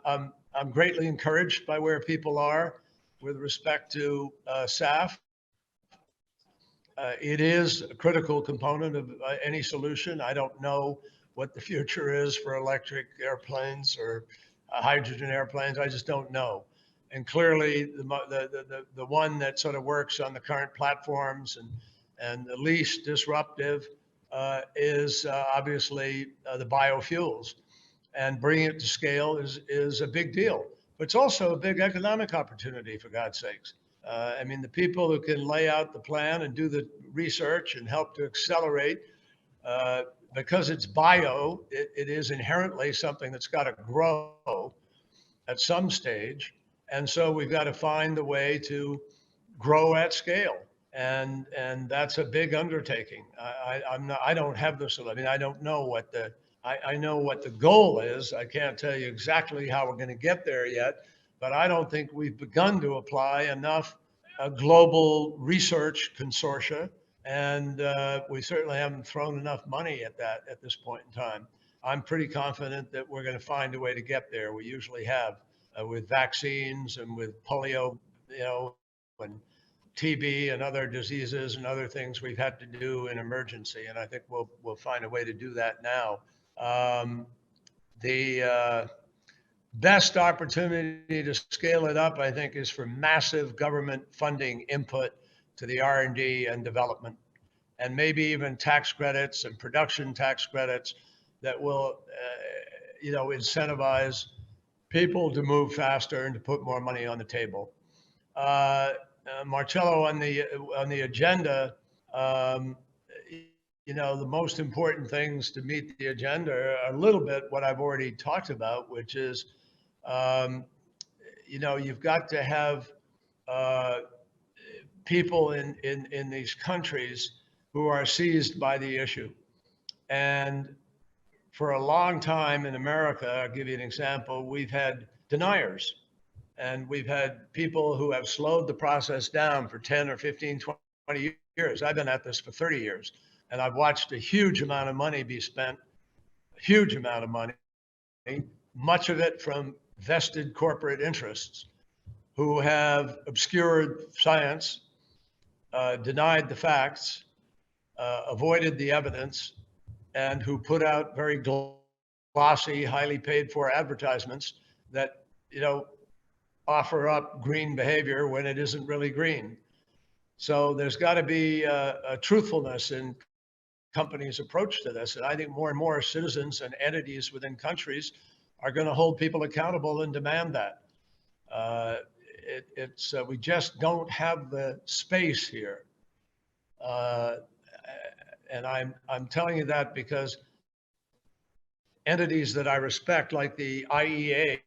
S4: I'm greatly encouraged by where people are with respect to SAF. It is a critical component of any solution. I don't know what the future is for electric airplanes or hydrogen airplanes. I just don't know. And clearly, the one that sort of works on the current platforms and the least disruptive is obviously the biofuels. And bringing it to scale is a big deal. But it's also a big economic opportunity, for God's sakes. I mean, the people who can lay out the plan and do the research and help to accelerate, because it's bio, it is inherently something that's got to grow at some stage. And so we've got to find a way to grow at scale. And that's a big undertaking. I don't have this. I mean, I don't know what I know what the goal is. I can't tell you exactly how we're going to get there yet, but I don't think we've begun to apply enough global research consortia, and we certainly haven't thrown enough money at that at this point in time. I'm pretty confident that we're going to find a way to get there. We usually have with vaccines and with polio, and TB and other diseases and other things we've had to do in emergency, and I think we'll find a way to do that now. The best opportunity to scale it up, I think, is for massive government funding input to the R&D and development, and maybe even tax credits and production tax credits that will, incentivize people to move faster and to put more money on the table. Marcello, on the agenda, the most important things to meet the agenda are a little bit what I've already talked about, which is, you've got to have people in these countries who are seized by the issue. And for a long time in America, I'll give you an example, we've had deniers. And we've had people who have slowed the process down for 10 or 15, 20 years. I've been at this for 30 years. And I've watched a huge amount of money be spent, a huge amount of money, much of it from vested corporate interests who have obscured science, denied the facts, avoided the evidence, and who put out very glossy, highly paid for advertisements that, offer up green behavior when it isn't really green. So there's got to be a truthfulness in companies' approach to this. And I think more and more citizens and entities within countries are going to hold people accountable and demand that. We just don't have the space here. And I'm telling you that because entities that I respect, like the IEA,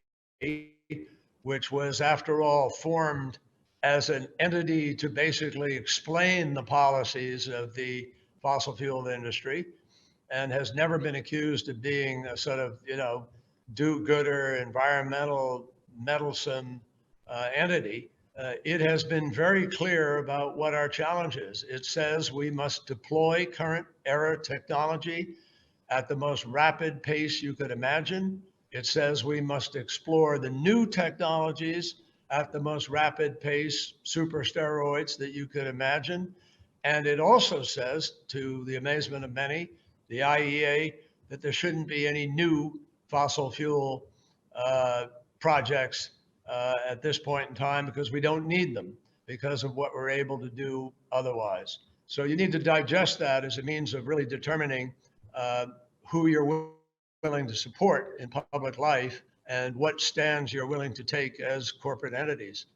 S4: which was, after all, formed as an entity to basically explain the policies of the fossil fuel industry, and has never been accused of being a sort of, do-gooder, environmental, meddlesome entity. It has been very clear about what our challenge is. It says we must deploy current era technology at the most rapid pace you could imagine. It says we must explore the new technologies at the most rapid pace, super steroids that you could imagine. And it also says, to the amazement of many, the IEA, that there shouldn't be any new fossil fuel projects at this point in time because we don't need them because of what we're able to do otherwise. So you need to digest that as a means of really determining who you're willing to support in public life and what stands you're willing to take as corporate entities.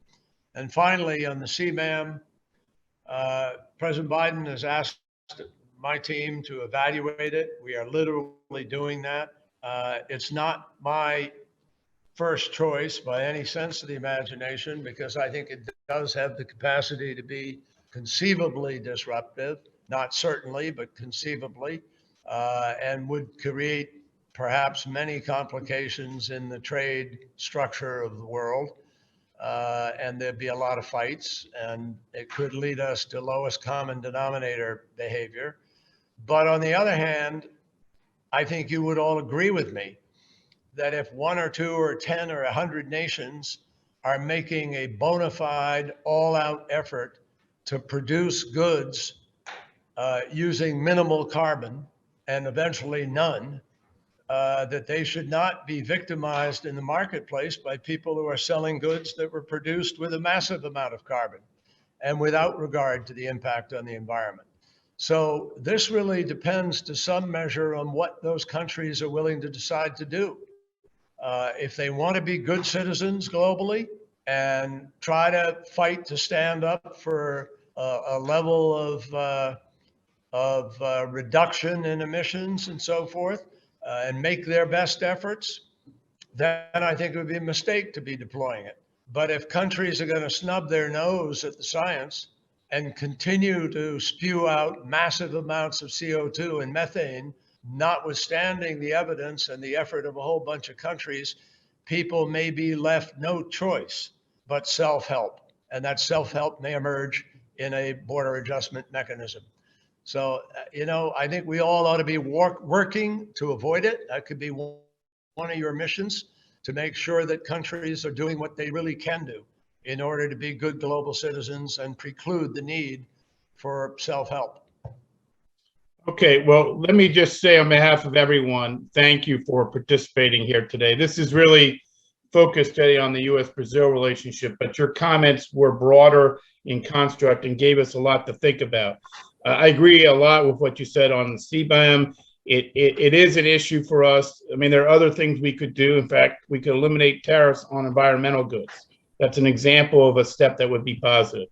S4: And finally, on the CBAM, President Biden has asked my team to evaluate it. We are literally doing that. It's not my first choice by any sense of the imagination, because I think it does have the capacity to be conceivably disruptive, not certainly, but conceivably, and would create perhaps many complications in the trade structure of the world. And there'd be a lot of fights, and it could lead us to lowest common denominator behavior. But on the other hand, I think you would all agree with me that if 1 or 2 or 10 or 100 nations are making a bona fide, all-out effort to produce goods using minimal carbon and eventually none, that they should not be victimized in the marketplace by people who are selling goods that were produced with a massive amount of carbon and without regard to the impact on the environment. So this really depends to some measure on what those countries are willing to decide to do. If they want to be good citizens globally and try to fight to stand up for a level of reduction in emissions and so forth, and make their best efforts, then I think it would be a mistake to be deploying it. But if countries are going to snub their nose at the science and continue to spew out massive amounts of CO2 and methane, notwithstanding the evidence and the effort of a whole bunch of countries, people may be left no choice but self-help. And that self-help may emerge in a border adjustment mechanism. So, I think we all ought to be working to avoid it. That could be one of your missions, to make sure that countries are doing what they really can do in order to be good global citizens and preclude the need for self-help.
S3: Okay, well, let me just say on behalf of everyone, thank you for participating here today. This is really focused today on the U.S. Brazil relationship, but your comments were broader in construct and gave us a lot to think about. I agree a lot with what you said on CBAM. It is an issue for us. I mean, there are other things we could do. In fact, we could eliminate tariffs on environmental goods. That's an example of a step that would be positive.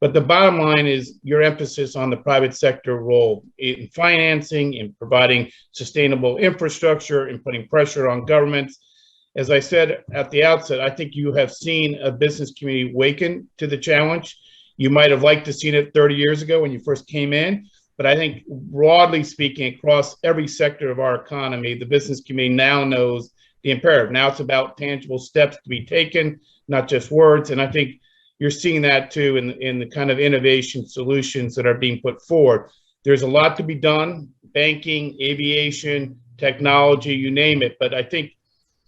S3: But the bottom line is your emphasis on the private sector role in financing, in providing sustainable infrastructure, in putting pressure on governments. As I said at the outset, I think you have seen a business community waken to the challenge. You might have liked to seen it 30 years ago when you first came in, but I think broadly speaking, across every sector of our economy, the business community now knows the imperative. Now it's about tangible steps to be taken, not just words. And I think you're seeing that too in the kind of innovation solutions that are being put forward. There's a lot to be done, banking, aviation, technology, you name it. But I think,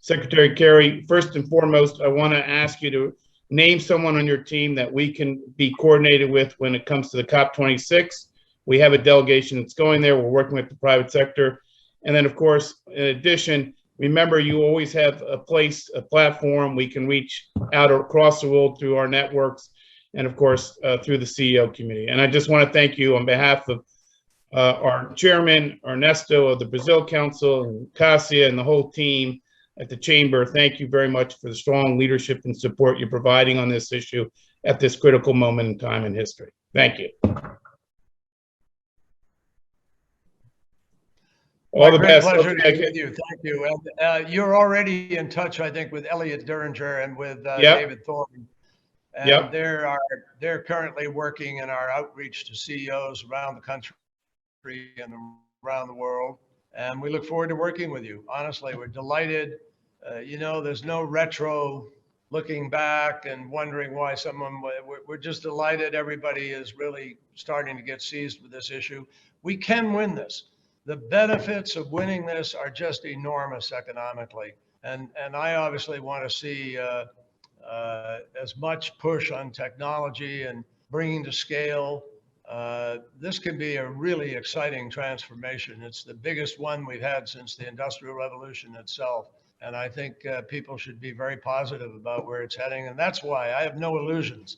S3: Secretary Kerry, first and foremost, I want to ask you to name someone on your team that we can be coordinated with when it comes to the COP26. We have a delegation that's going there. We're working with the private sector. And then, of course, in addition, remember, you always have a place, a platform we can reach out across the world through our networks and, of course, through the CEO community. And I just want to thank you on behalf of our chairman, Ernesto of the Brazil Council, and Cassia and the whole team at the Chamber. Thank you very much for the strong leadership and support you're providing on this issue at this critical moment in time in history. Thank you. All the best.
S4: Pleasure to be with you. Thank you. And you're already in touch, I think, with Elliot Duringer and with David Thornton. And they're currently working in our outreach to CEOs around the country and around the world. And we look forward to working with you. Honestly, we're delighted. There's no retro looking back and wondering why we're just delighted everybody is really starting to get seized with this issue. We can win this. The benefits of winning this are just enormous economically. And I obviously want to see as much push on technology and bringing to scale. This can be a really exciting transformation. It's the biggest one we've had since the Industrial Revolution itself. And I think people should be very positive about where it's heading. And that's why I have no illusions.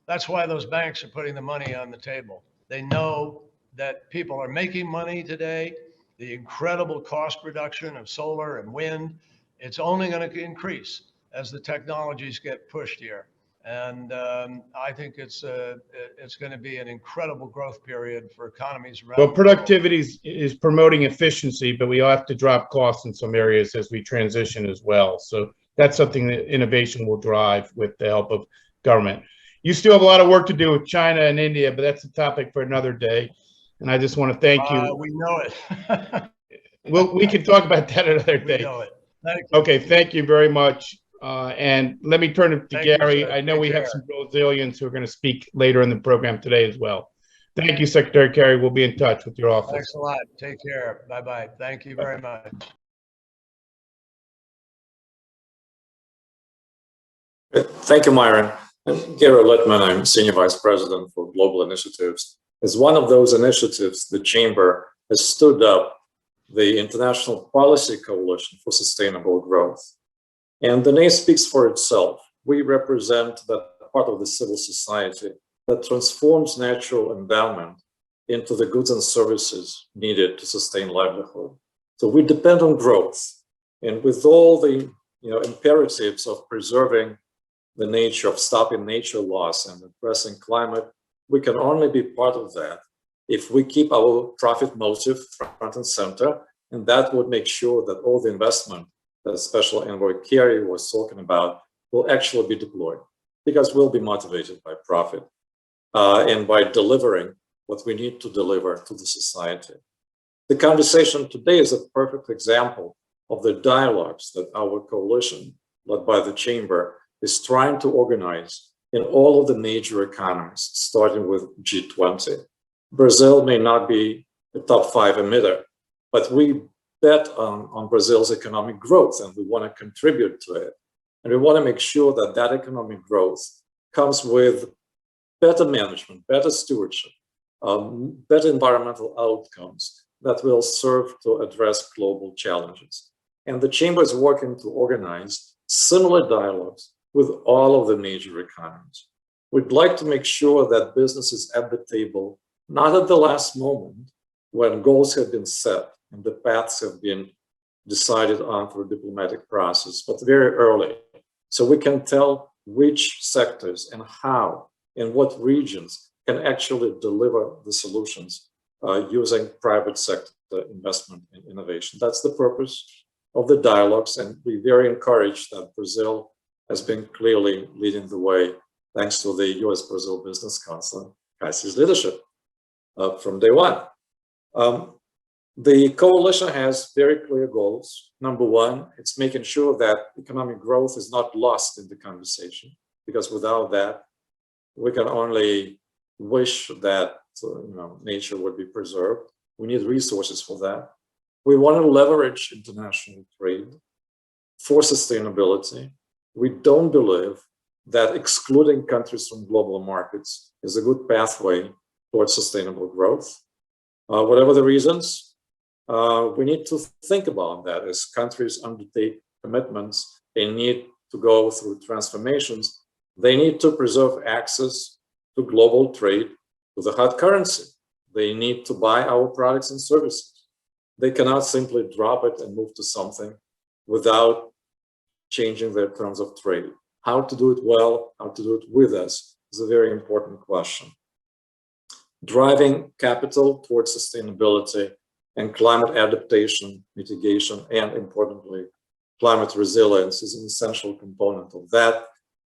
S4: That's why those banks are putting the money on the table. They know that people are making money today. The incredible cost reduction of solar and wind, it's only going to increase as the technologies get pushed here. And I think it's going to be an incredible growth period for economies around.
S3: Well, productivity is promoting efficiency, but we have to drop costs in some areas as we transition as well. So that's something that innovation will drive with the help of government. You still have a lot of work to do with China and India, but that's a topic for another day. And I just want to thank you.
S4: We know it.
S3: Well, we can talk about that another day.
S4: We know it. Thank you.
S3: Okay, thank you very much. And let me turn it to Gary.
S4: You,
S3: I know we have some Brazilians who are going to speak later in the program today as well. Thank you, Secretary Kerry. We'll be in touch with your office.
S4: Thanks a lot. Take care. Bye-bye. Thank you very much.
S9: Thank you, Myron. I'm Gary Litman. I'm Senior Vice President for Global Initiatives. As one of those initiatives, the Chamber has stood up the International Policy Coalition for Sustainable Growth. And the name speaks for itself. We represent that part of the civil society that transforms natural endowment into the goods and services needed to sustain livelihood. So we depend on growth. And with all the imperatives of preserving the nature, of stopping nature loss and addressing climate, we can only be part of that if we keep our profit motive front and center. And that would make sure that all the investment that Special Envoy Kerry was talking about will actually be deployed, because we'll be motivated by profit and by delivering what we need to deliver to the society. The conversation today is a perfect example of the dialogues that our coalition, led by the Chamber, is trying to organize in all of the major economies, starting with G20. Brazil may not be the top 5 emitter, but we bet on Brazil's economic growth, and we want to contribute to it. And we want to make sure that that economic growth comes with better management, better stewardship, better environmental outcomes that will serve to address global challenges. And the Chamber is working to organize similar dialogues with all of the major economies. We'd like to make sure that business is at the table, not at the last moment when goals have been set and the paths have been decided on through a diplomatic process, but very early. So we can tell which sectors and how, in what regions can actually deliver the solutions using private sector investment in innovation. That's the purpose of the dialogues, and we're very encouraged that Brazil has been clearly leading the way thanks to the U.S. Brazil Business Council, Cassie's leadership from day one. The coalition has very clear goals. Number one, it's making sure that economic growth is not lost in the conversation, because without that, we can only wish that nature would be preserved. We need resources for that. We want to leverage international trade for sustainability. We don't believe that excluding countries from global markets is a good pathway towards sustainable growth. Whatever the reasons, we need to think about that as countries undertake commitments. They need to go through transformations. They need to preserve access to global trade, to the hard currency. They need to buy our products and services. They cannot simply drop it and move to something without changing their terms of trade. How to do it well, how to do it with us is a very important question. Driving capital towards sustainability and climate adaptation, mitigation, and importantly, climate resilience is an essential component of that.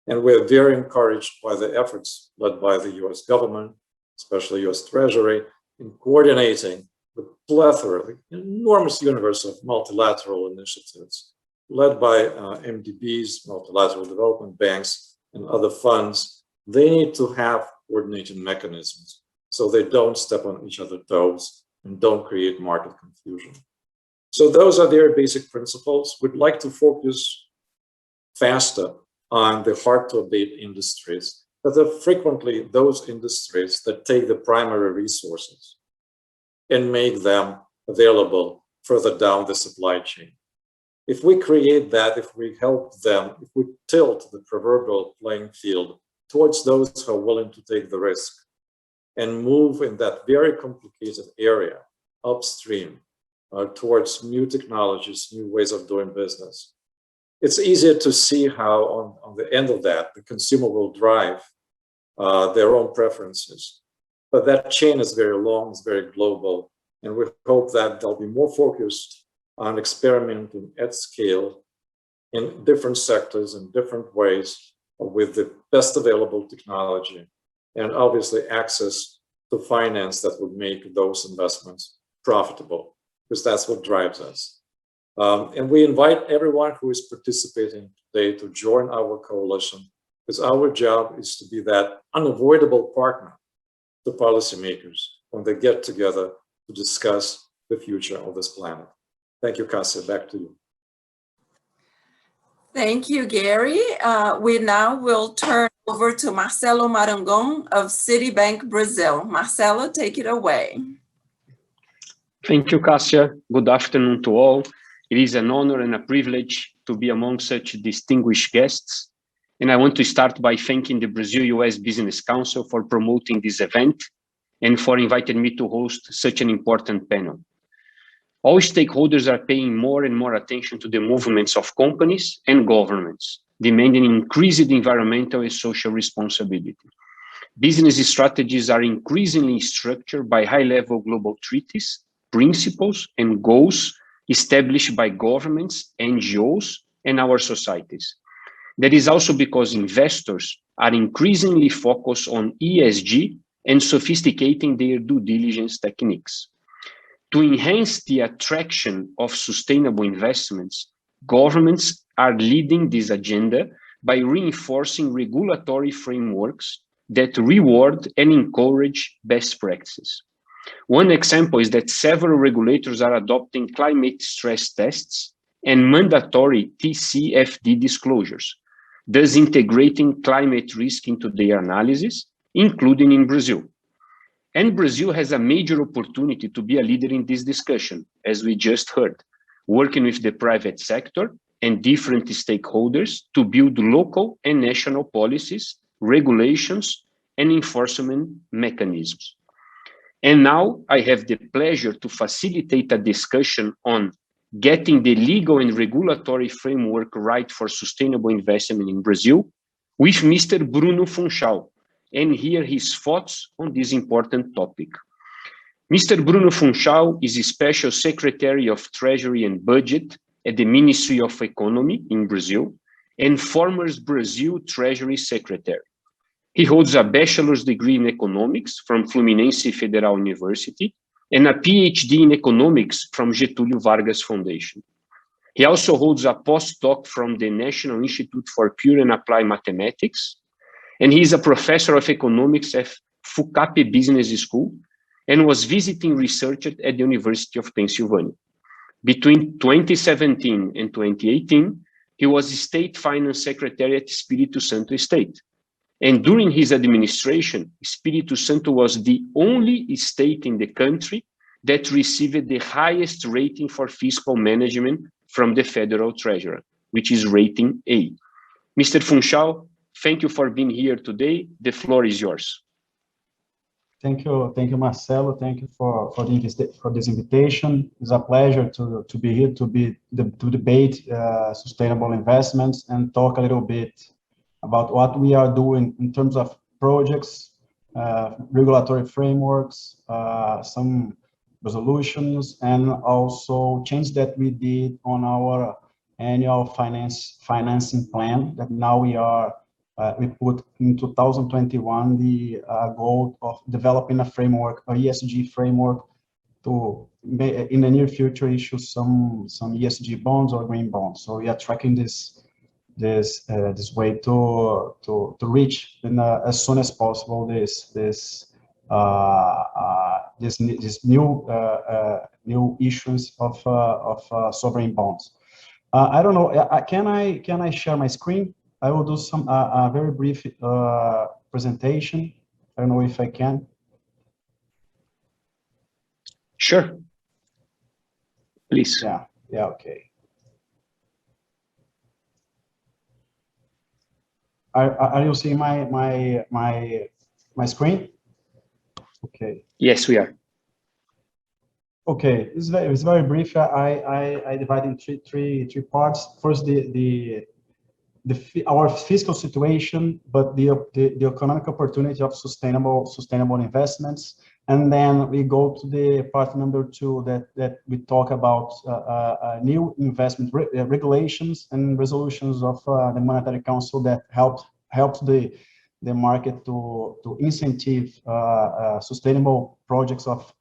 S9: And we're very encouraged by the efforts led by the US government, especially US Treasury, in coordinating the plethora, the enormous universe of multilateral initiatives led by MDBs, multilateral development banks, and other funds. They need to have coordinated mechanisms so they don't step on each other's toes and don't create market confusion. So those are their basic principles. We'd like to focus faster on the hard-to-abate industries, that are frequently those industries that take the primary resources and make them available further down the supply chain. If we create that, if we help them, if we tilt the proverbial playing field towards those who are willing to take the risk and move in that very complicated area upstream towards new technologies, new ways of doing business, it's easier to see how on the end of that, the consumer will drive their own preferences. But that chain is very long, it's very global, and we hope that they'll be more focused on experimenting at scale in different sectors in different ways with the best available technology, and obviously access to finance that would make those investments profitable, because that's what drives us. And we invite everyone who is participating today to join our coalition, because our job is to be that unavoidable partner to policymakers when they get together to discuss the future of this planet. Thank you, Cassia. Back to you.
S1: Thank you, Gary. We now will turn over to Marcelo Marangon of Citibank, Brazil. Marcelo, take it away.
S8: Thank you, Cassia. Good afternoon to all. It is an honor and a privilege to be among such distinguished guests. And I want to start by thanking the Brazil-U.S. Business Council for promoting this event and for inviting me to host such an important panel. All stakeholders are paying more and more attention to the movements of companies and governments, demanding increased environmental and social responsibility. Business strategies are increasingly structured by high-level global treaties, principles, and goals established by governments, NGOs, and our societies. That is also because investors are increasingly focused on ESG and sophisticating their due diligence techniques. To enhance the attraction of sustainable investments, governments are leading this agenda by reinforcing regulatory frameworks that reward and encourage best practices. One example is that several regulators are adopting climate stress tests and mandatory TCFD disclosures, thus integrating climate risk into their analysis, including in Brazil. And Brazil has a major opportunity to be a leader in this discussion, as we just heard, working with the private sector and different stakeholders to build local and national policies, regulations, and enforcement mechanisms. And now I have the pleasure to facilitate a discussion on getting the legal and regulatory framework right for sustainable investment in Brazil with Mr. Bruno Funchal, and hear his thoughts on this important topic. Mr. Bruno Funchal is a Special Secretary of Treasury and Budget at the Ministry of Economy in Brazil and former Brazil Treasury Secretary. He holds a bachelor's degree in economics from Fluminense Federal University and a PhD in economics from Getúlio Vargas Foundation. He also holds a postdoc from the National Institute for Pure and Applied Mathematics, and he is a professor of economics at FUCAP Business School and was visiting researcher at the University of Pennsylvania. Between 2017 and 2018, he was State Finance Secretary at Espírito Santo State. And during his administration, Espírito Santo was the only state in the country that received the highest rating for fiscal management from the Federal Treasurer, which is rating A. Mr. Funchal, thank you for being here today. The floor is yours.
S10: Thank you, Marcelo. Thank you for this invitation. It's a pleasure to be here to debate sustainable investments and talk a little bit about what we are doing in terms of projects, regulatory frameworks, some resolutions, and also change that we did on our annual financing plan that now we put in 2021 the goal of developing a framework, a ESG framework, to in the near future issue some ESG bonds or green bonds. So we are tracking this way to reach as soon as possible this new new issuance of sovereign bonds. I don't know. Can I share my screen? I will do some a very brief presentation. I don't know if I can.
S8: Sure. Please.
S10: Yeah. Yeah. Okay. Are you seeing my screen? Okay.
S8: Yes, we are.
S10: Okay, it's very brief. I divide in three parts. First, our fiscal situation, but the economic opportunity of sustainable investments, and then we go to the part number 2 that we talk about new investment regulations and resolutions of the Monetary Council that helps the market to incentive sustainable projects of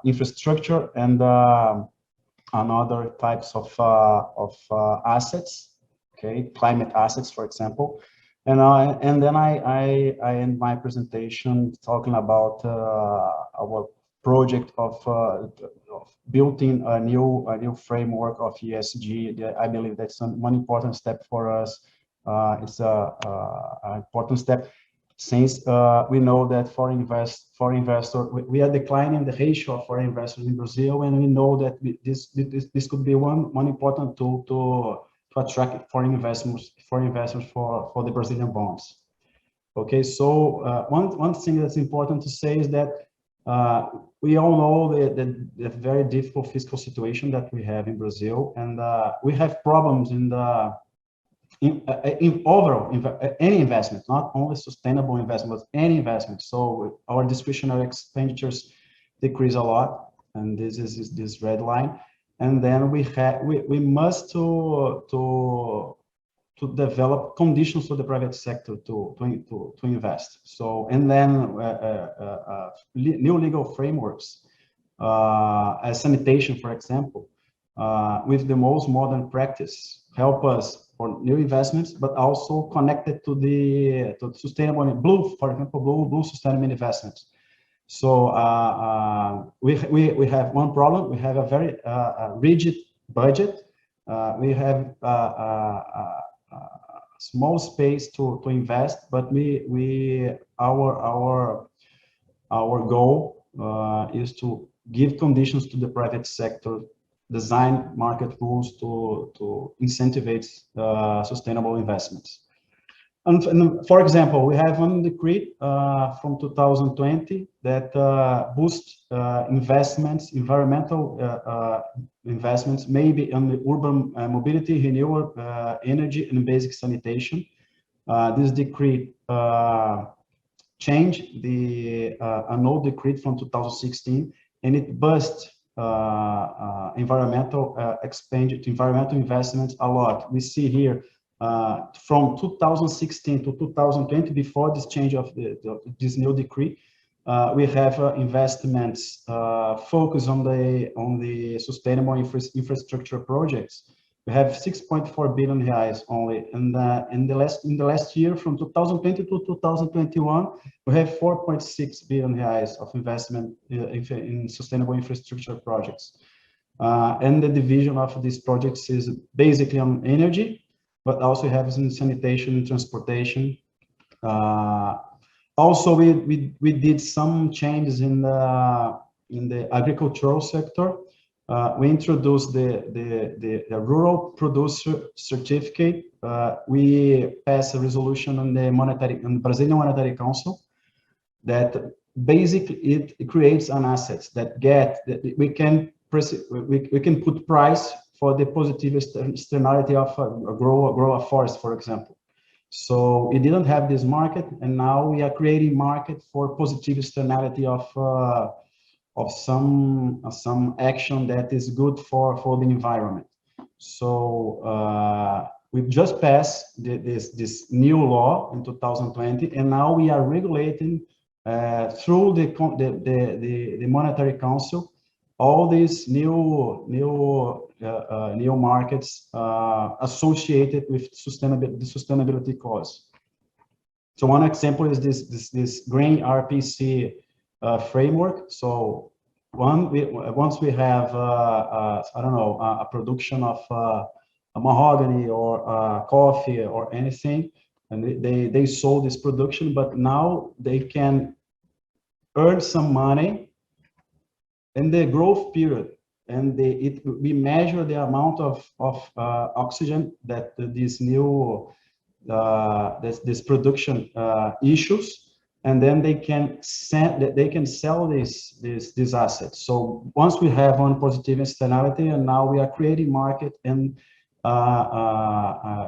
S10: infrastructure and other types of assets, okay, climate assets, for example, and then I end my presentation talking about our project of building a new framework of ESG. I believe that's one important step for us. It's an important step, since we know that foreign investors, we are declining the ratio of foreign investors in Brazil, and we know that this could be one important tool to attract foreign investors for the Brazilian bonds. Okay, so one thing that's important to say is that we all know the very difficult fiscal situation that we have in Brazil, and we have problems in overall any investment, not only sustainable investment, but any investment. So our discretionary expenditures decrease a lot, and this is this red line. And then we must to develop conditions for the private sector to invest. So, and then new legal frameworks, as sanitation, for example, with the most modern practice, help us for new investments, but also connected to the sustainable blue, for example, blue sustainable investments. So we have one problem. We have a very rigid budget. We have small space to invest, but our goal is to give conditions to the private sector, design market rules to incentivize sustainable investments. And for example, we have one decree from 2020 that boosts investments, environmental investments, maybe on the urban mobility, renewable energy, and basic sanitation. This decree changed an old decree from 2016, and it busts environmental investments a lot. We see here from 2016 to 2020, before this change of this new decree, we have investments focused on the sustainable infrastructure projects. We have 6.4 billion reais only, and in the last year, from 2020 to 2021, we have 4.6 billion reais of investment in sustainable infrastructure projects. And the division of these projects is basically on energy, but also have some sanitation and transportation. Also, we did some changes in the agricultural sector. We introduced the rural producer certificate. We passed a resolution on the Brazilian Monetary Council that basically it creates an asset that we can put price for the positive externality of grow a forest, for example. So we didn't have this market, and now we are creating market for positive externality of some action that is good for the environment. So we've just passed this new law in 2020, and now we are regulating through the Monetary Council all these new markets associated with the sustainability cause. So one example is this green RPC framework. So once we have, I don't know, a production of a mahogany or coffee or anything, and they sold this production, but now they can earn some money in the growth period, and we measure the amount of oxygen that this new this production issues, and then they can sell these assets. So once we have one positive externality, and now we are creating market and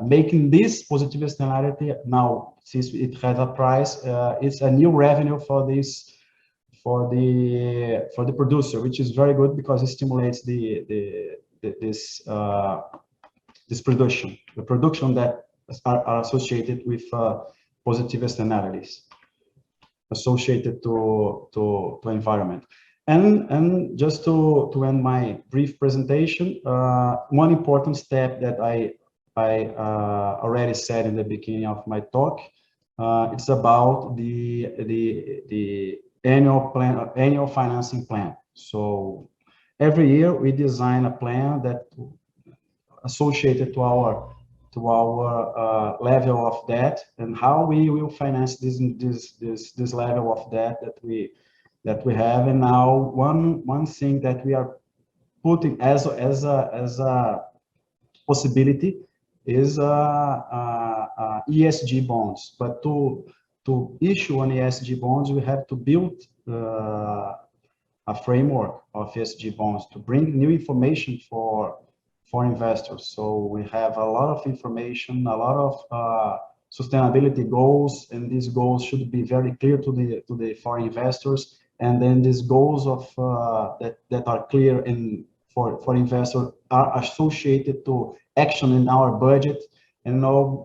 S10: making this positive externality now, since it has a price, it's a new revenue for this for the producer, which is very good because it stimulates this production, the production that are associated with positive externalities associated to environment. And just to end my brief presentation, one important step that I already said in the beginning of my talk, it's about the annual financing plan. So every year we design a plan that associated to our level of debt and how we will finance this level of debt that we have. And now one thing that we are putting as a possibility is ESG bonds. But to issue an ESG bonds, we have to build a framework of ESG bonds to bring new information for investors. So we have a lot of information, a lot of sustainability goals, and these goals should be very clear to the foreign investors. And then these goals of that are clear and for investors are associated to action in our budget. And now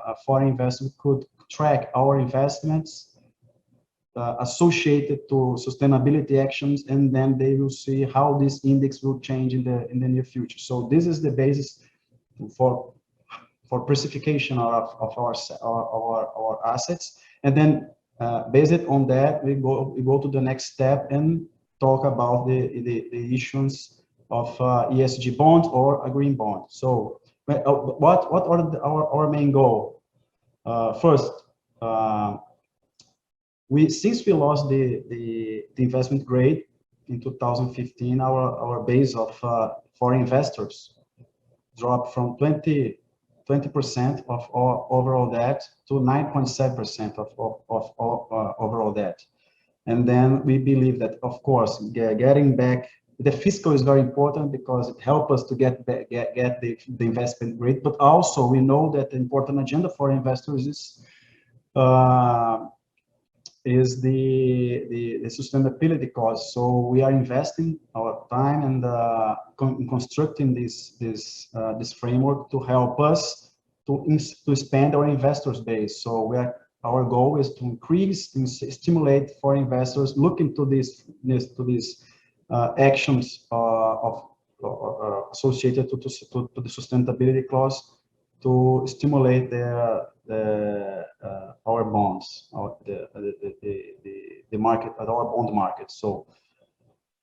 S10: a foreign investor could track our investments associated to sustainability actions, and then they will see how this index will change in the near future. So this is the basis for precification of our assets, and then based on that we go to the next step and talk about the issuance of ESG bonds or a green bond. So what are our main goal? First, since we lost the investment grade in 2015, our base of foreign investors dropped from 20% of our overall debt to 9.7% of overall debt. And then we believe that, of course, getting back the fiscal is very important because it helps us to get the investment grade. But also we know that the important agenda for investors is the sustainability cost. So we are investing our time and in constructing this framework to help us to expand our investors base. So our goal is to increase and stimulate for investors looking to these actions associated to the sustainability clause to stimulate our bonds, the market, our bond market. So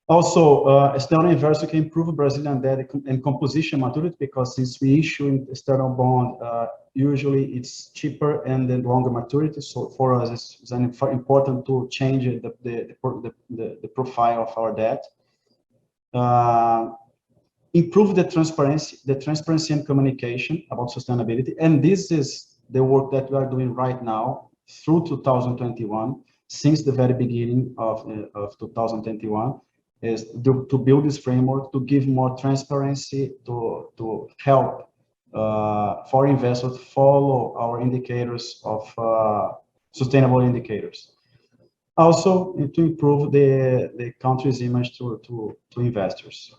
S10: also external investor can improve Brazilian debt and composition maturity, because since we issue an external bond, usually it's cheaper and then longer maturity. So for us, it's important to change the profile of our debt. Improve the transparency and communication about sustainability, and this is the work that we are doing right now through 2021. Since the very beginning of 2021, is to build this framework to give more transparency to help foreign investors follow our indicators of sustainable indicators. Also, to improve the country's image to investors.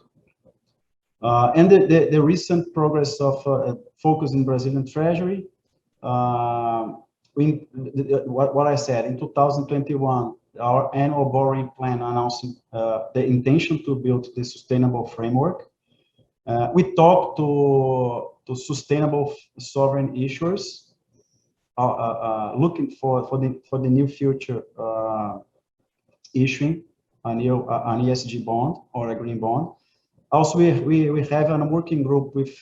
S10: And the recent progress of focus in Brazilian Treasury. What I said, in 2021, our annual borrowing plan announcing the intention to build the sustainable framework. We talked to sustainable sovereign issuers, looking for the new future issuing an ESG bond or a green bond. Also, we have a working group with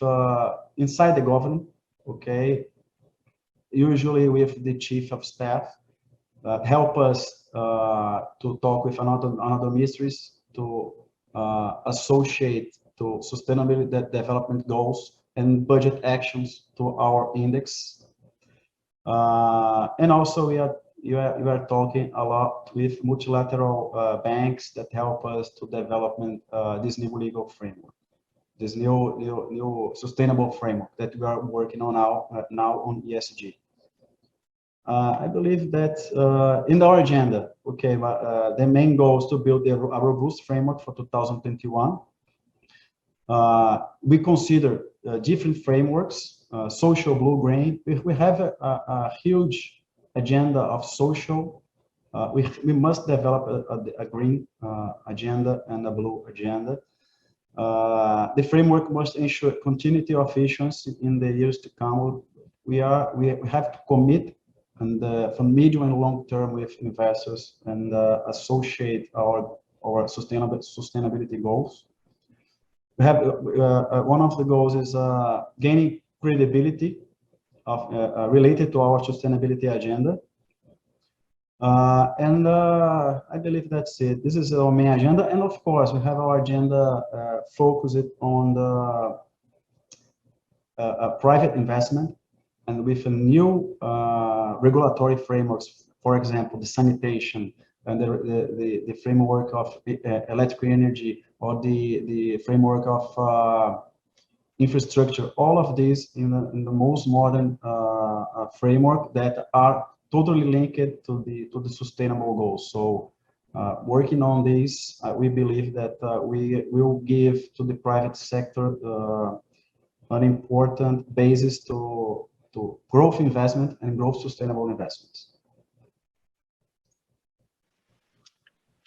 S10: inside the government, okay, usually with the chief of staff, help us to talk with another ministries to associate to sustainability development goals and budget actions to our index. And also we are talking a lot with multilateral banks that help us to development this new legal framework, this new sustainable framework that we are working on now on ESG. I believe that in our agenda, okay, the main goal is to build a robust framework for 2021. We consider different frameworks, social, blue, green. We have a huge agenda of social. We must develop a green agenda and a blue agenda. The framework must ensure continuity of issuance in the years to come. We have to commit and from medium and long term with investors and associate our sustainability goals. We have one of the goals is gaining credibility of related to our sustainability agenda. And I believe that's it. This is our main agenda, and of course we have our agenda focused on the private investment, and with a new regulatory frameworks, for example, the sanitation and the framework of electric energy, or the framework of infrastructure. All of these in the most modern framework that are totally linked to the sustainable goals. So working on this, we believe that we will give to the private sector an important basis to growth investment and growth sustainable investments.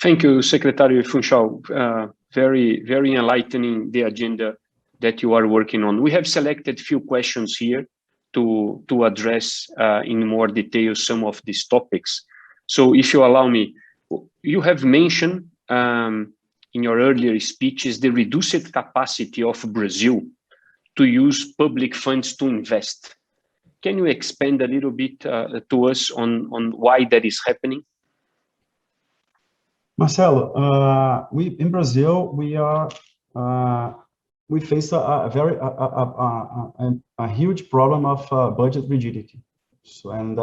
S8: Thank you, Secretary Funchal. Very, very enlightening, the agenda that you are working on. We have selected few questions here to address in more detail some of these topics. So if you allow me, you have mentioned in your earlier speeches the reduced capacity of Brazil to use public funds to invest. Can you expand a little bit to us on why that is happening?
S10: Marcelo, in Brazil, we face a huge problem of budget rigidity. So, and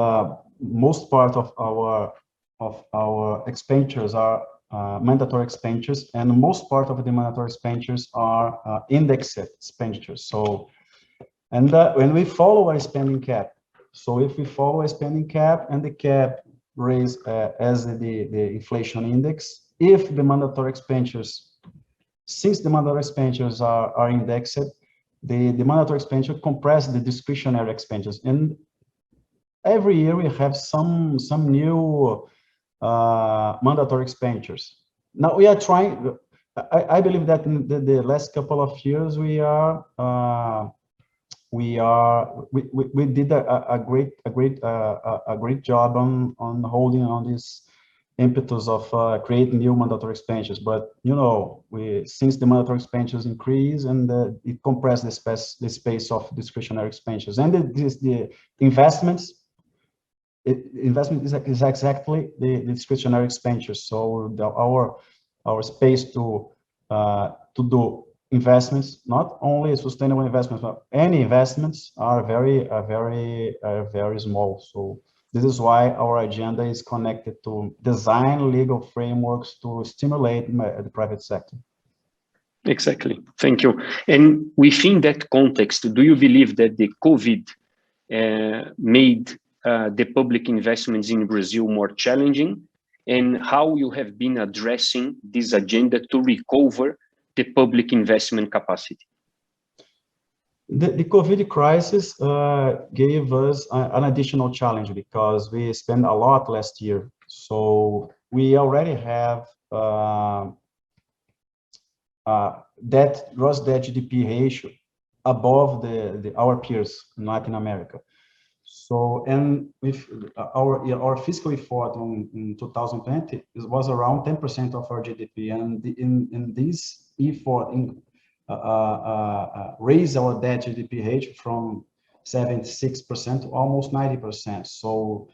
S10: most part of our expenditures are mandatory expenditures, and most part of the mandatory expenditures are indexed expenditures. So, and when we follow a spending cap, so if we follow a spending cap and the cap raise as the inflation index, if the mandatory expenditures, since the mandatory expenditures are indexed, the mandatory expenditure compress the discretionary expenditures, and every year we have some new mandatory expenditures. Now we are trying. I believe that in the last couple of years we did a great job on holding on this impetus of creating new mandatory expenditures. But you know, since the mandatory expenditures increase and it compress the space of discretionary expenditures, and the investments. Investment is exactly the discretionary expenditures. So our space to do investments, not only sustainable investments, but any investments are very small. So this is why our agenda is connected to design legal frameworks to stimulate the private sector.
S8: Exactly. Thank you. And within that context, do you believe that the COVID made the public investments in Brazil more challenging, and how you have been addressing this agenda to recover the public investment capacity?
S10: The COVID crisis gave us an additional challenge because we spent a lot last year. So we already have gross debt GDP ratio above our peers in Latin America. So, and with our fiscal effort in 2020, it was around 10% of our GDP, and in this effort, raise our debt GDP ratio from 76% to almost 90%. So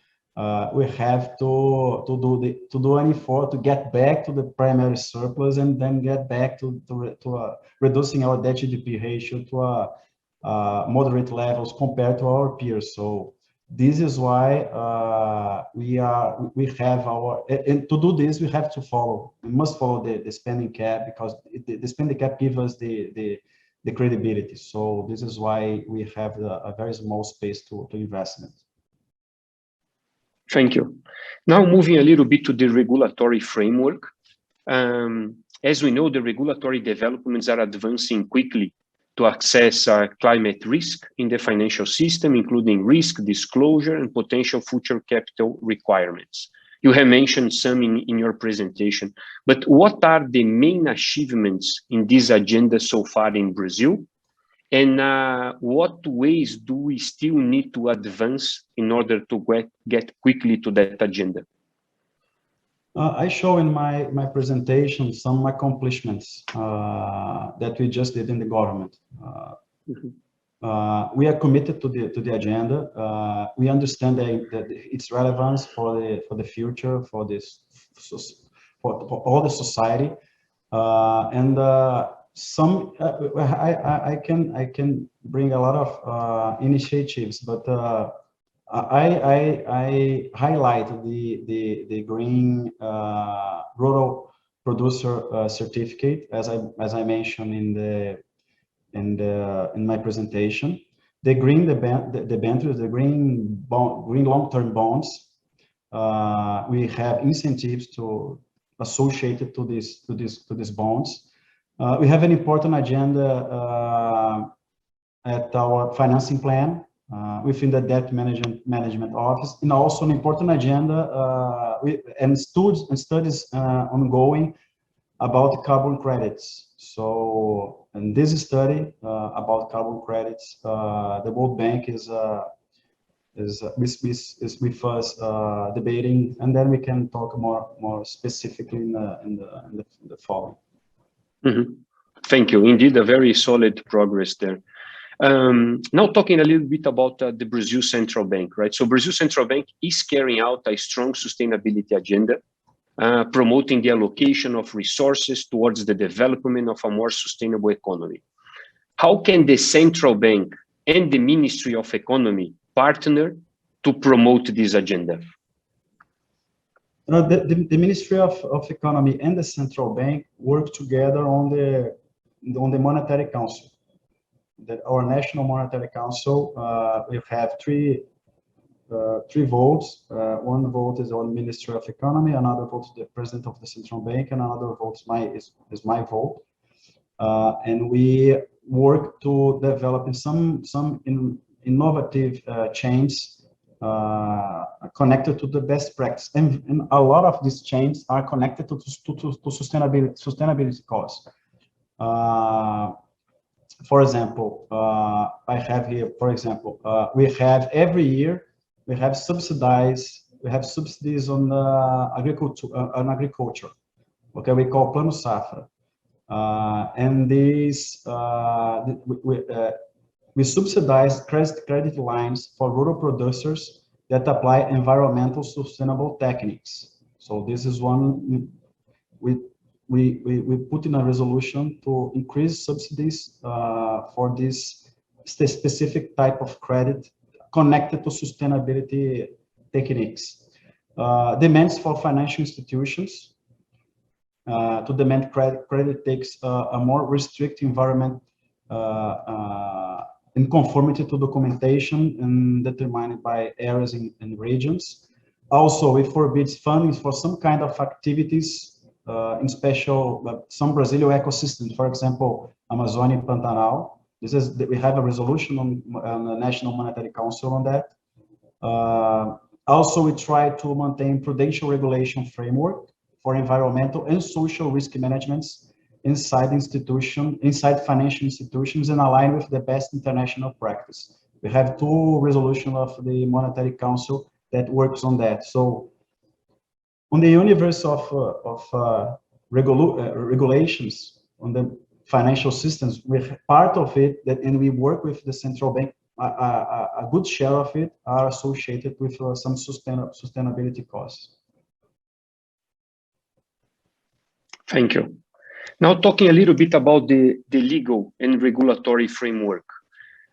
S10: we have to do an effort to get back to the primary surplus, and then get back to reducing our debt GDP ratio to moderate levels compared to our peers. So this is why we have our, and to do this, we must follow the spending cap, because the spending cap gives us the credibility. So this is why we have a very small space to invest in it.
S8: Thank you. Now moving a little bit to the regulatory framework. As we know, the regulatory developments are advancing quickly to assess climate risk in the financial system, including risk disclosure and potential future capital requirements. You have mentioned some in your presentation, but what are the main achievements in this agenda so far in Brazil? And what ways do we still need to advance in order to get quickly to that agenda?
S10: I show in my presentation some accomplishments that we just did in the government. We are committed to the agenda. We understand that its relevance for the future, for all the society, and I can bring a lot of initiatives, but I highlight the green rural producer certificate, as I mentioned in my presentation. The green debentures, the green long-term bonds. We have incentives associated to these bonds. We have an important agenda at our financing plan within the debt management office, and also an important agenda and studies ongoing about carbon credits. So in this study about carbon credits, the World Bank is with us debating, and then we can talk more specifically in the following.
S8: Mm-hmm. Thank you. Indeed, a very solid progress there. Now talking a little bit about the Brazil Central Bank, right? So Brazil Central Bank is carrying out a strong sustainability agenda, promoting the allocation of resources towards the development of a more sustainable economy. How can the Central Bank and the Ministry of Economy partner to promote this agenda?
S10: The Ministry of Economy and the Central Bank work together on the Monetary Council. Our National Monetary Council, we have three votes. One vote is on Ministry of Economy, another vote is the President of the Central Bank, and another vote is my vote. And we work to develop some innovative changes connected to the best practice, and a lot of these changes are connected to sustainability cause. For example, I have here, for example, we have every year we have subsidies on agriculture. Okay, we call Plano Safra, and these we subsidize credit lines for rural producers that apply environmental sustainable techniques. So this is one we put in a resolution to increase subsidies for this specific type of credit connected to sustainability techniques. Demands for financial institutions to demand credit takes a more restrictive environment in conformity to documentation and determined by areas and regions. Also, it forbids funding for some kind of activities in special, some Brazilian ecosystems, for example, Amazônia and Pantanal. We have a resolution on the National Monetary Council on that. Also, we try to maintain prudential regulation framework for environmental and social risk managements inside financial institutions and align with the best international practice. We have 2 resolutions of the Monetary Council that works on that. So on the universe of regulations on the financial systems, we're part of it, that, and we work with the central bank. A good share of it are associated with some sustainability costs.
S8: Thank you. Now talking a little bit about the legal and regulatory framework.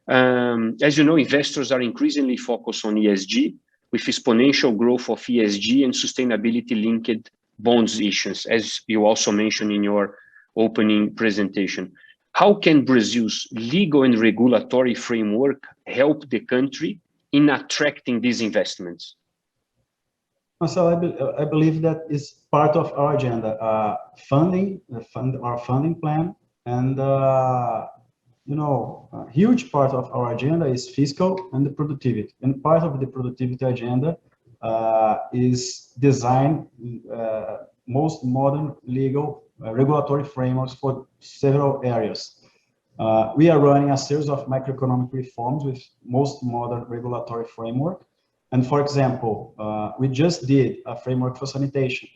S8: As you know, investors are increasingly focused on ESG, with exponential growth of ESG and sustainability-linked bonds issuance, as you also mentioned in your opening presentation. How can Brazil's legal and regulatory framework help the country in attracting these investments?
S10: So I believe that is part of our agenda, our funding plan, and you know, a huge part of our agenda is fiscal and the productivity. And part of the productivity agenda is design most modern legal regulatory frameworks for several areas. We are running a series of macroeconomic reforms with most modern regulatory framework. And for example, we just did a framework for sanitation.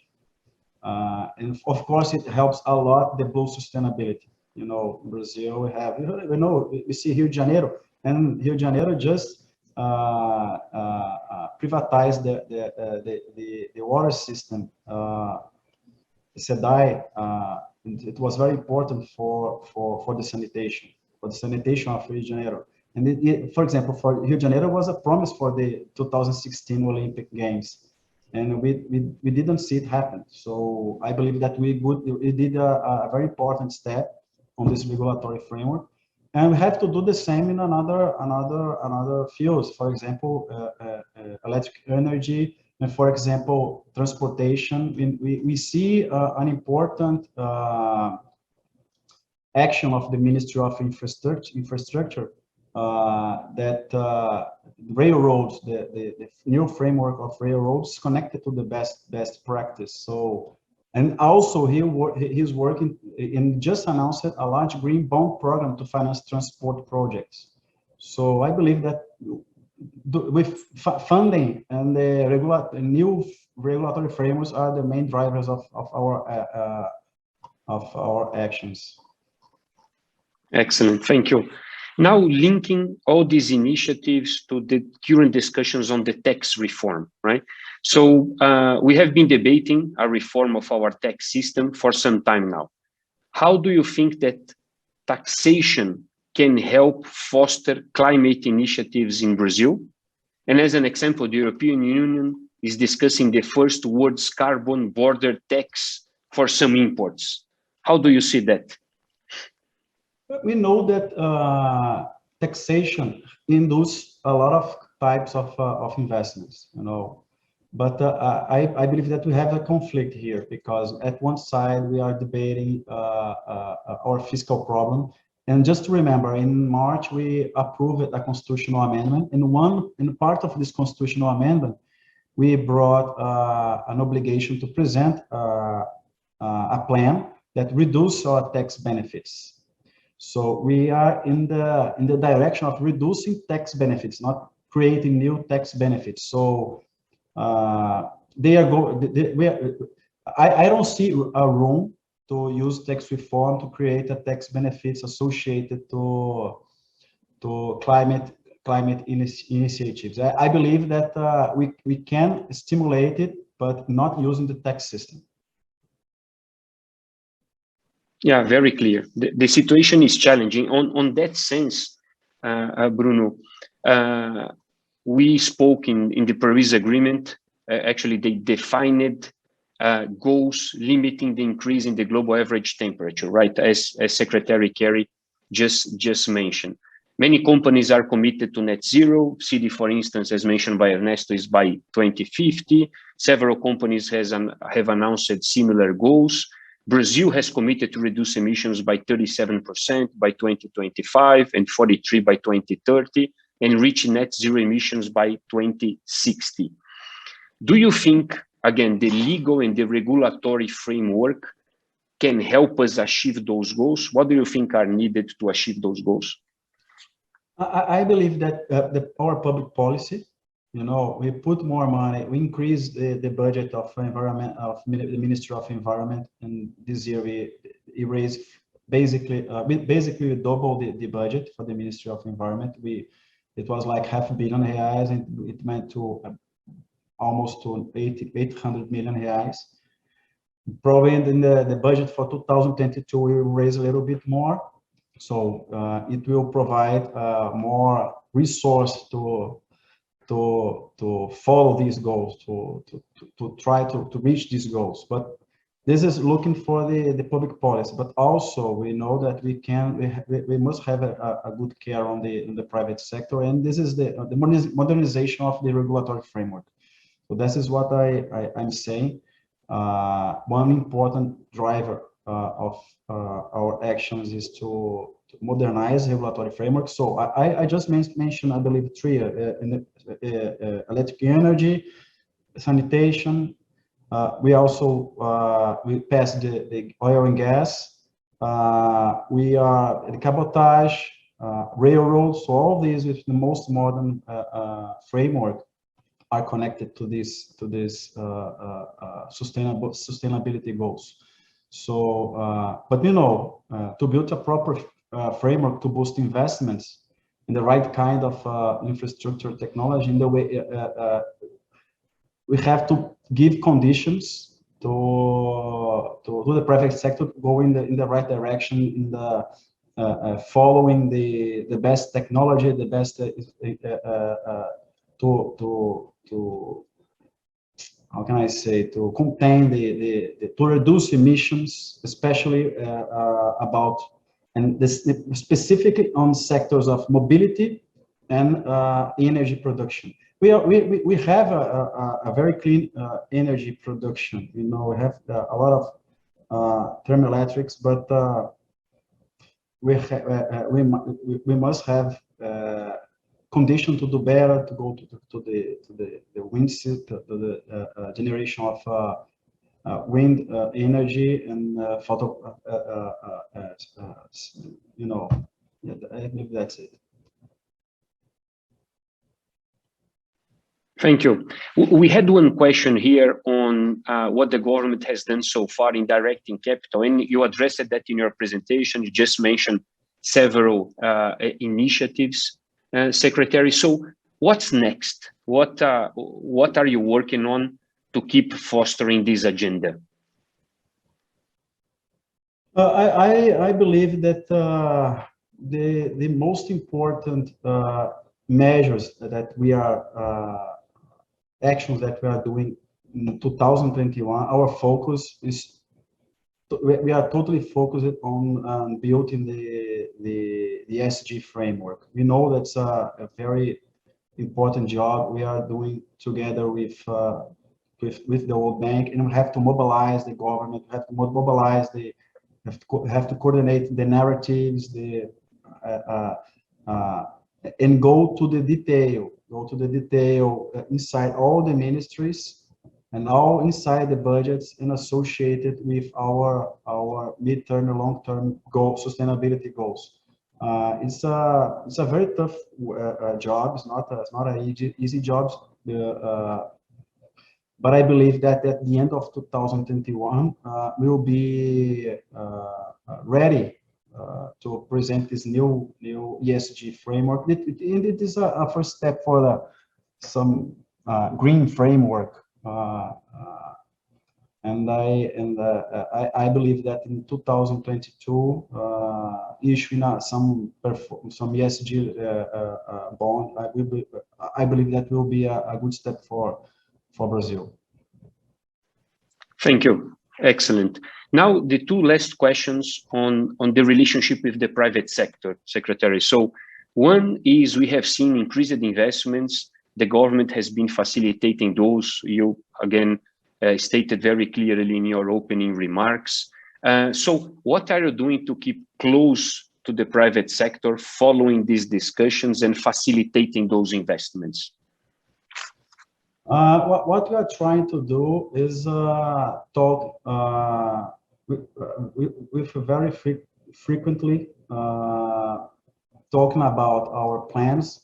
S10: And of course, it helps a lot the blue sustainability. You know, Brazil, we have, you know, we see Rio de Janeiro, and Rio de Janeiro just privatized the water system. SEDAI, it was very important for the sanitation of Rio de Janeiro. And for example, for Rio de Janeiro was a promise for the 2016 Olympic Games, and we didn't see it happen. So I believe that we did a very important step on this regulatory framework, and we have to do the same in another fields. For example, electric energy, and for example, transportation. We see an important action of the Ministry of Infrastructure that railroads, the new framework of railroads, connected to the best practice. So, and also he's working in, just announced a large green bond program to finance transport projects. So I believe that with funding and the new regulatory frameworks are the main drivers of our actions.
S8: Excellent, thank you. Now linking all these initiatives to the current discussions on the tax reform, right? So we have been debating a reform of our tax system for some time now. How do you think that taxation can help foster climate initiatives in Brazil? And as an example, the European Union is discussing the first world's carbon border tax for some imports. How do you see that?
S10: We know that taxation induces a lot of types of investments, you know, but I believe that we have a conflict here, because at one side we are debating our fiscal problem. And just to remember, in March we approved a constitutional amendment, and in part of this constitutional amendment, we brought an obligation to present a plan that reduces our tax benefits. So we are in the direction of reducing tax benefits, not creating new tax benefits. So I don't see a room to use tax reform to create a tax benefits associated to climate initiatives. I believe that we can stimulate it, but not using the tax system.
S8: Yeah, very clear. The situation is challenging. On that sense, Bruno, we spoke in the Paris Agreement. Actually, they defined goals limiting the increase in the global average temperature, right? As Secretary Kerry just mentioned. Many companies are committed to net zero. CD, for instance, as mentioned by Ernesto, is by 2050. Several companies have announced similar goals. Brazil has committed to reduce emissions by 37% by 2025 and 43% by 2030, and reach net zero emissions by 2060. Do you think, again, the legal and the regulatory framework can help us achieve those goals? What do you think are needed to achieve those goals?
S10: I believe that our public policy, we put more money, we increase the budget of environment, of the Ministry of Environment, and this year we raised basically, we doubled the budget for the Ministry of Environment. It was like R500 million, and it went to almost to 800 million reais. Probably in the budget for 2022, we will raise a little bit more. So it will provide more resource to follow these goals, to try to reach these goals. But this is looking for the public policy. But also we know that we must have a good care on the private sector, and this is the modernization of the regulatory framework. So this is what I'm saying. One important driver of our actions is to modernize regulatory framework. So I just mentioned, I believe, three: electric energy, sanitation. We also we passed the oil and gas. We are the cabotage, railroads. So all these with the most modern framework are connected to this sustainability goals. So, but to build a proper framework to boost investments in the right kind of infrastructure technology, in the way we have to give conditions to the private sector go in the right direction, in the following the best technology, the best to how can I say, to contain to reduce emissions, especially about, and this specifically on sectors of mobility and energy production. We have a very clean energy production. We have a lot of thermoelectrics, but we must have condition to do better, to go to the wind, to the generation of wind energy and photo. I believe that's it.
S8: Thank you. We had one question here on what the government has done so far in directing capital, and you addressed that in your presentation. You just mentioned several initiatives, Secretary. So what's next? What are you working on to keep fostering this agenda?
S10: I believe that the most important measures that we are actions that we are doing in 2021, our focus is we are totally focused on building the ESG framework. We know that's a very important job we are doing together with the World Bank, and we have to mobilize the government, we have to mobilize have to coordinate the narratives, and go to the detail inside all the ministries and all inside the budgets and associated with our midterm and long-term sustainability goals. It's a very tough job. It's not an easy job. But I believe that at the end of 2021, we'll be ready to present this new ESG framework. It is a first step for some green framework, and I believe that in 2022, issuing some ESG bond, I believe that will be a good step for Brazil.
S8: Thank you. Excellent. Now, the two last questions on the relationship with the private sector, Secretary. So one is, we have seen increased investments. The government has been facilitating those. You, again, stated very clearly in your opening remarks. So what are you doing to keep close to the private sector following these discussions and facilitating those investments?
S10: What we are trying to do is talk with very frequently talking about our plans,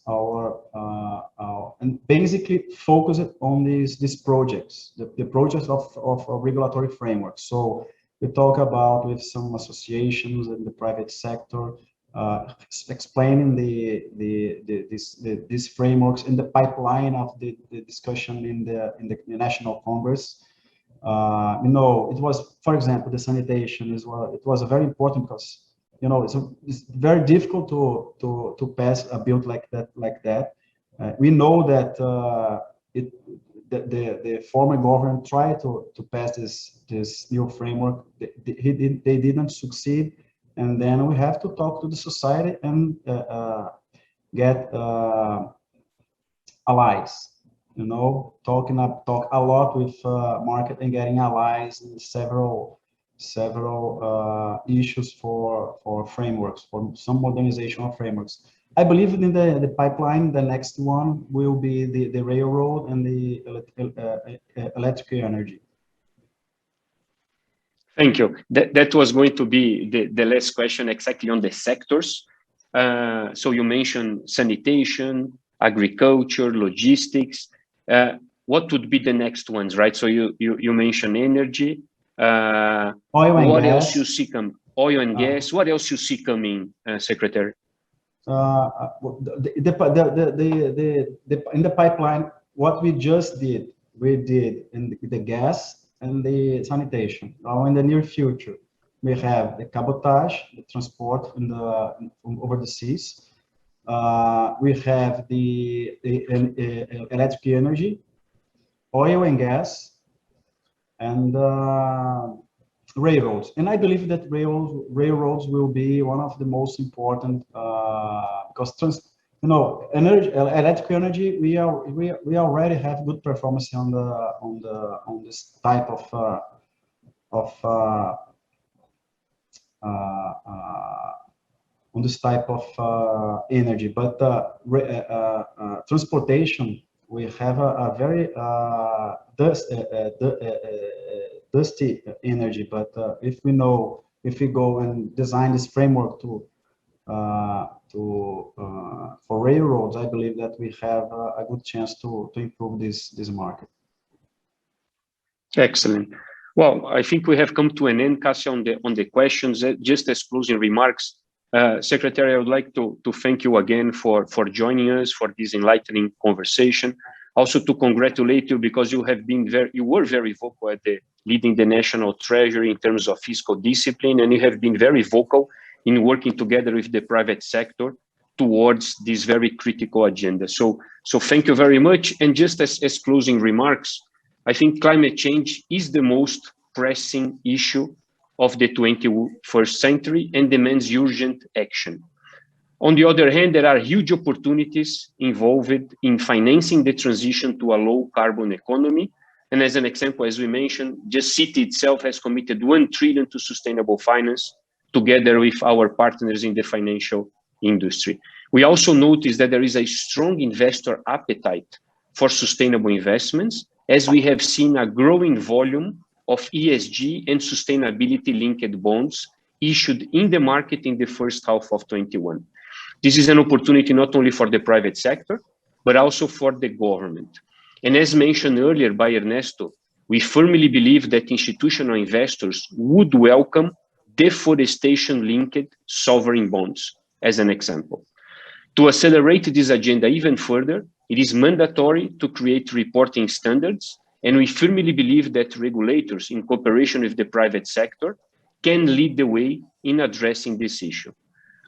S10: and basically focus it on these projects, the projects of a regulatory framework. So we talk about with some associations in the private sector, explaining these frameworks in the pipeline of the discussion in the National Congress. You know, it was, for example, the sanitation as well. It was very important because, you know, it's very difficult to pass a bill like that. We know that the former government tried to pass this new framework. They didn't succeed, and then we have to talk to the society and get allies. You know, talk a lot with market and getting allies in several issues for frameworks, for some modernization of frameworks. I believe in the pipeline, the next one will be the railroad and the electric energy.
S8: Thank you. That was going to be the last question exactly on the sectors. So you mentioned sanitation, agriculture, logistics. What would be the next ones, right? So you mentioned energy.
S10: Oil and
S8: what
S10: gas.
S8: else you see come? Oil and gas. What else you see coming, Secretary?
S10: In the pipeline, what we just did, we did in the gas and the sanitation. Now in the near future, we have the cabotage, the transport over the seas. We have the electric energy, oil and gas, and railroads. And I believe that railroads will be one of the most important because you know, electric energy, we already have good performance on this type of energy, but transportation, we have a very dusty energy. But if we go and design this framework for railroads, I believe that we have a good chance to improve this market.
S8: Excellent. Well, I think we have come to an end, Cassia, on the questions. Just as closing remarks, Secretary, I would like to thank you again for joining us for this enlightening conversation. Also to congratulate you because you were very vocal at leading the National Treasury in terms of fiscal discipline, and you have been very vocal in working together with the private sector towards this very critical agenda. So thank you very much. And just as closing remarks, I think climate change is the most pressing issue of the 21st century and demands urgent action. On the other hand, there are huge opportunities involved in financing the transition to a low carbon economy. And as an example, as we mentioned, just Citi itself has committed 1 trillion to sustainable finance together with our partners in the financial industry. We also notice that there is a strong investor appetite for sustainable investments, as we have seen a growing volume of ESG and sustainability linked bonds issued in the market in the first half of 21. This is an opportunity not only for the private sector, but also for the government. And as mentioned earlier by Ernesto, we firmly believe that institutional investors would welcome deforestation linked sovereign bonds, as an example. To accelerate this agenda even further, it is mandatory to create reporting standards, and we firmly believe that regulators, in cooperation with the private sector, can lead the way in addressing this issue.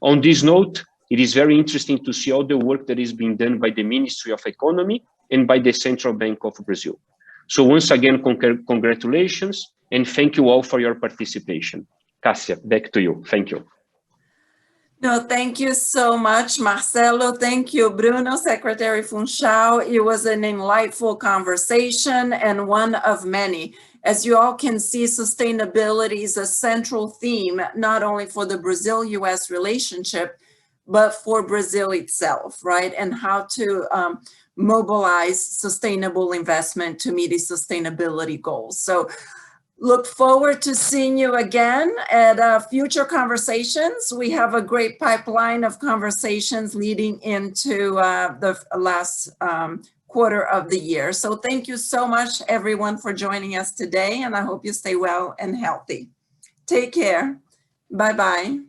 S8: On this note, it is very interesting to see all the work that is being done by the Ministry of Economy and by the Central Bank of Brazil. So once again, congratulations, and thank you all for your participation. Cassia, back to you. Thank you.
S1: No, thank you so much, Marcelo. Thank you, Bruno, Secretary Funchal. It was an enlightful conversation and one of many. As you all can see, sustainability is a central theme, not only for the Brazil-U.S. relationship, but for Brazil itself, right? And how to mobilize sustainable investment to meet its sustainability goals. So Look forward to seeing you again at future conversations. We have a great pipeline of conversations leading into the last quarter of the year. So thank you so much, everyone, for joining us today, and I hope you stay well and healthy. Take care. Bye-bye.